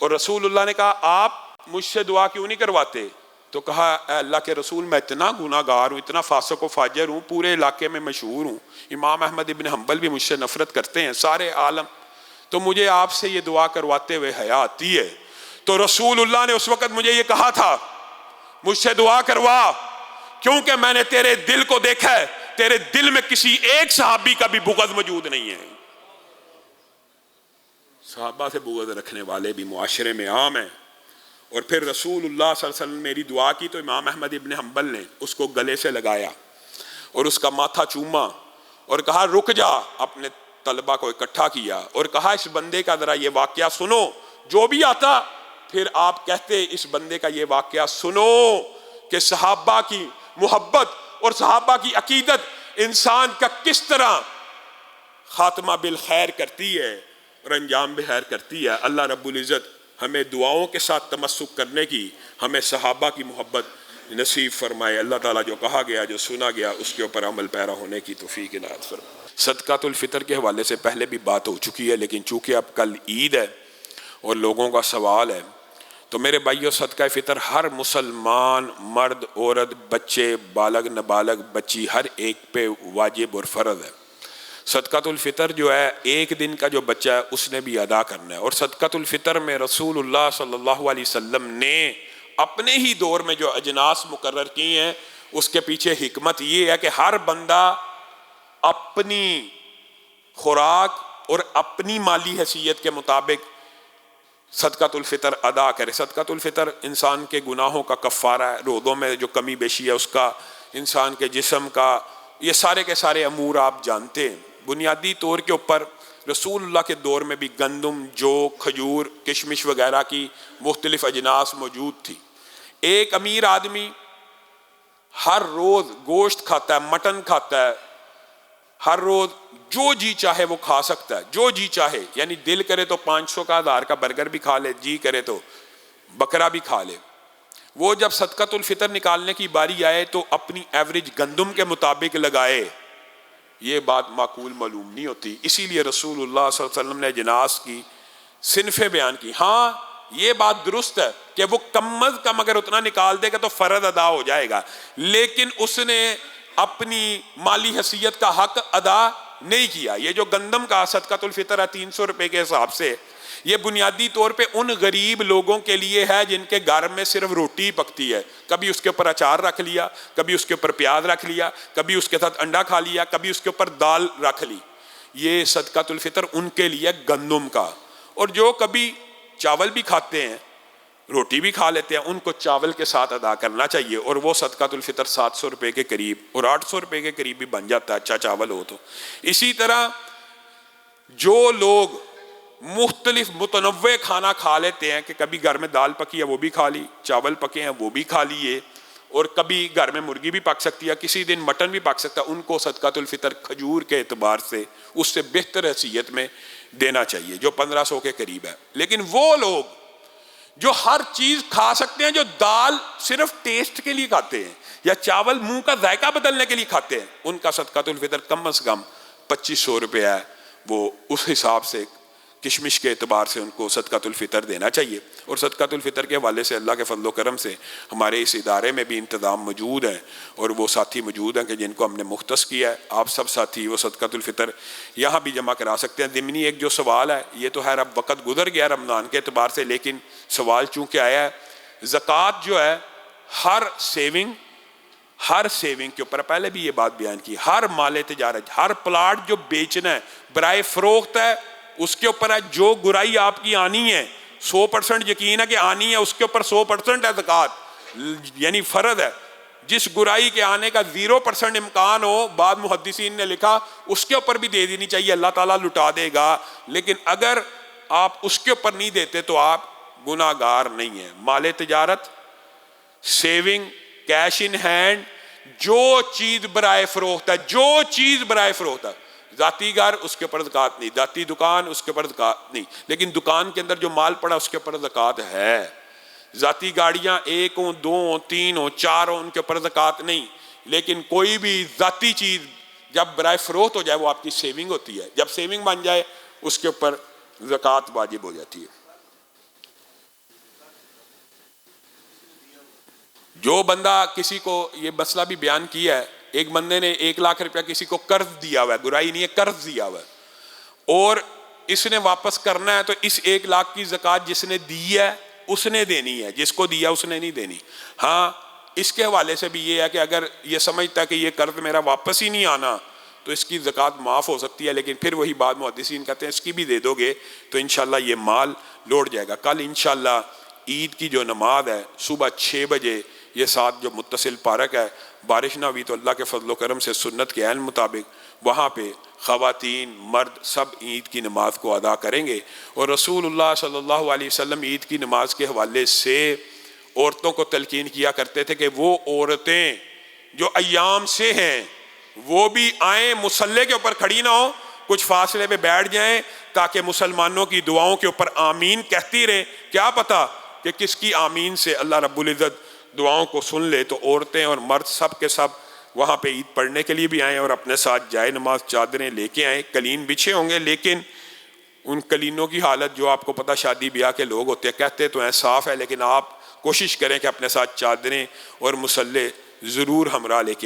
اور رسول اللہ نے کہا آپ مجھ سے دعا کیوں نہیں کرواتے؟ تو کہا اے اللہ کے رسول میں اتنا گناہ گار ہوں, اتنا فاسق و فاجر ہوں, پورے علاقے میں مشہور ہوں, امام احمد ابن حنبل بھی مجھ سے نفرت کرتے ہیں, سارے عالم, تو مجھے آپ سے یہ دعا کرواتے ہوئے حیا آتی ہے. تو رسول اللہ نے اس وقت مجھے یہ کہا تھا مجھ سے دعا کروا, کیونکہ میں نے تیرے دل کو دیکھا ہے, تیرے دل میں کسی ایک صحابی کا بھی بغض موجود نہیں ہے. صحابہ سے بغض رکھنے والے بھی معاشرے میں عام ہیں. اور پھر رسول اللہ صلی اللہ علیہ وسلم نے میری دعا کی تو امام احمد ابن حنبل نے اس کو گلے سے لگایا اور اس کا ماتھا چوما اور کہا رک جا. اپنے طلبہ کو اکٹھا کیا اور کہا اس بندے کا ذرا یہ واقعہ سنو, جو بھی آتا پھر آپ کہتے اس بندے کا یہ واقعہ سنو کہ صحابہ کی محبت اور صحابہ کی عقیدت انسان کا کس طرح خاتمہ بالخیر کرتی ہے اور انجام بخیر کرتی ہے. اللہ رب العزت ہمیں دعاؤں کے ساتھ تمسک کرنے کی, ہمیں صحابہ کی محبت نصیب فرمائے. اللہ تعالیٰ جو کہا گیا جو سنا گیا اس کے اوپر عمل پیرا ہونے کی توفیق عنایت فرمائے. صدقۃ الفطر کے حوالے سے پہلے بھی بات ہو چکی ہے, لیکن چونکہ اب کل عید ہے اور لوگوں کا سوال ہے, تو میرے بھائیو صدقہ فطر ہر مسلمان مرد عورت بچے بالغ نابالغ بچی ہر ایک پہ واجب اور فرض ہے. صدقۃ الفطر جو ہے ایک دن کا جو بچہ ہے اس نے بھی ادا کرنا ہے. اور صدقۃ الفطر میں رسول اللہ صلی اللہ علیہ وسلم نے اپنے ہی دور میں جو اجناس مقرر کی ہیں اس کے پیچھے حکمت یہ ہے کہ ہر بندہ اپنی خوراک اور اپنی مالی حیثیت کے مطابق صدقۃ الفطر ادا کرے. صدقۃ الفطر انسان کے گناہوں کا کفارہ ہے, روزوں میں جو کمی بیشی ہے اس کا, انسان کے جسم کا, یہ سارے کے سارے امور آپ جانتے ہیں. بنیادی طور کے اوپر رسول اللہ کے دور میں بھی گندم, جو, کھجور, کشمش وغیرہ کی مختلف اجناس موجود تھی. ایک امیر آدمی ہر روز گوشت کھاتا ہے, مٹن کھاتا ہے, ہر روز جو جی چاہے وہ کھا سکتا ہے, جو جی چاہے, یعنی دل کرے تو 500 کا 1000 کا برگر بھی کھا لے, جی کرے تو بکرا بھی کھا لے. وہ جب صدقۃ الفطر نکالنے کی باری آئے تو اپنی ایوریج گندم کے مطابق لگائے. یہ بات معقول معلوم نہیں ہوتی, اسی لیے رسول اللہ صلی اللہ علیہ وسلم نے اجناس کی صنفیں بیان کی. ہاں یہ بات درست ہے کہ وہ کم از کم اگر اتنا نکال دے گا تو فرض ادا ہو جائے گا, لیکن اس نے اپنی مالی حیثیت کا حق ادا نہیں کیا. یہ جو گندم کا صدقۃ الفطر ہے 300 روپے کے حساب سے, یہ بنیادی طور پہ ان غریب لوگوں کے لیے ہے جن کے گھر میں صرف روٹی پکتی ہے. کبھی اس کے اوپر اچار رکھ لیا, کبھی اس کے اوپر پیاز رکھ لیا, کبھی اس کے ساتھ انڈا کھا لیا, کبھی اس کے اوپر دال رکھ لی. یہ صدقۃ الفطر ان کے لیے گندم کا. اور جو کبھی چاول بھی کھاتے ہیں, روٹی بھی کھا لیتے ہیں, ان کو چاول کے ساتھ ادا کرنا چاہیے. اور وہ صدقۃ الفطر 700 روپے کے قریب اور 800 روپے کے قریب بھی بن جاتا ہے, اچھا چاول ہو تو. اسی طرح جو لوگ مختلف متنوع کھانا کھا لیتے ہیں کہ کبھی گھر میں دال پکی ہے وہ بھی کھا لی, چاول پکے ہیں وہ بھی کھا لیے, اور کبھی گھر میں مرغی بھی پک سکتی ہے, کسی دن مٹن بھی پک سکتا ہے, ان کو صدقۃ الفطر کھجور کے اعتبار سے اس سے بہتر حیثیت میں دینا چاہیے جو 1500 کے قریب ہے. لیکن وہ لوگ جو ہر چیز کھا سکتے ہیں، جو دال صرف ٹیسٹ کے لیے کھاتے ہیں یا چاول منہ کا ذائقہ بدلنے کے لیے کھاتے ہیں، ان کا صدقۃ الفطر کم از کم 2500 روپے ہے، وہ اس حساب سے کشمش کے اعتبار سے ان کو صدقۃ الفطر دینا چاہیے۔ اور صدقۃ الفطر کے حوالے سے اللہ کے فضل و کرم سے ہمارے اس ادارے میں بھی انتظام موجود ہے، اور وہ ساتھی موجود ہیں کہ جن کو ہم نے مختص کیا ہے، آپ سب ساتھی وہ صدقۃ الفطر یہاں بھی جمع کرا سکتے ہیں۔ ضمنی ایک جو سوال ہے، یہ تو ہے اب وقت گزر گیا رمضان کے اعتبار سے، لیکن سوال چونکہ آیا ہے، زکوٰۃ جو ہے ہر سیونگ کے اوپر، پہلے بھی یہ بات بیان کی، ہر مال تجارت، ہر پلاٹ جو بیچنا ہے برائے فروخت ہے، اس کے اوپر ہے جو گرائی آپ کی آنی ہے 100% یقین ہے کہ آنی ہے، اس کے اوپر 100% ہے زکوٰۃ، یعنی فرض ہے۔ جس گرائی کے آنے کا 0% امکان ہو، بعد محدثین نے لکھا اس کے اوپر بھی دے دینی چاہیے، اللہ تعالیٰ لٹا دے گا، لیکن اگر آپ اس کے اوپر نہیں دیتے تو آپ گناہ گار نہیں ہیں۔ مال تجارت، سیونگ، کیش ان ہینڈ، جو چیز برائے فروخت ہے، ذاتی گھر اس کے اوپر زکوٰۃ نہیں، ذاتی دکان اس کے اوپر زکوٰۃ نہیں، لیکن دکان کے اندر جو مال پڑا اس کے اوپر زکوٰۃ ہے۔ ذاتی گاڑیاں 1 ہوں، 2 ہوں، 3 ہوں، 4 ہوں، ان کے اوپر زکوٰۃ نہیں، لیکن کوئی بھی ذاتی چیز جب برائے فروخت ہو جائے وہ آپ کی سیونگ ہوتی ہے، جب سیونگ بن جائے اس کے اوپر زکوٰۃ واجب ہو جاتی ہے۔ جو بندہ کسی کو، یہ مسئلہ بھی بیان کیا ہے، ایک بندے نے 1 لاکھ روپیہ کسی کو قرض دیا ہوا ہے، گرائی نہیں ہے، قرض دیا ہوا ہے، اور اس نے واپس کرنا ہے، تو اس 1 لاکھ کی زکوٰۃ جس نے دی ہے اس نے دینی ہے، جس کو دیا اس نے نہیں دینی۔ ہاں اس کے حوالے سے بھی یہ ہے کہ اگر یہ سمجھتا ہے کہ یہ قرض میرا واپس ہی نہیں آنا تو اس کی زکوٰۃ معاف ہو سکتی ہے، لیکن پھر وہی بات محدثین کہتے ہیں اس کی بھی دے دو گے تو انشاءاللہ یہ مال لوٹ جائے گا۔ کل انشاءاللہ عید کی جو نماز ہے صبح 6 بجے، یہ ساتھ جو متصل پارک ہے، بارش نہ ہوئی تو اللہ کے فضل و کرم سے سنت کے عین مطابق وہاں پہ خواتین مرد سب عید کی نماز کو ادا کریں گے۔ اور رسول اللہ صلی اللہ علیہ وسلم عید کی نماز کے حوالے سے عورتوں کو تلقین کیا کرتے تھے کہ وہ عورتیں جو ایام سے ہیں وہ بھی آئیں، مصلی کے اوپر کھڑی نہ ہوں، کچھ فاصلے پہ بیٹھ جائیں تاکہ مسلمانوں کی دعاؤں کے اوپر آمین کہتی رہیں۔ کیا پتہ کہ کس کی آمین سے اللہ رب العزت دعاؤں کو سن لے۔ تو عورتیں اور مرد سب کے سب وہاں پہ عید پڑھنے کے لیے بھی آئیں، اور اپنے ساتھ جائے نماز چادریں لے کے آئیں۔ قلین بچھے ہوں گے، لیکن ان قلینوں کی حالت جو آپ کو پتہ شادی بیاہ کے لوگ ہوتے ہیں کہتے تو ہیں صاف ہے، لیکن آپ کوشش کریں کہ اپنے ساتھ چادریں اور مصلے ضرور ہمراہ لے کے آئیں۔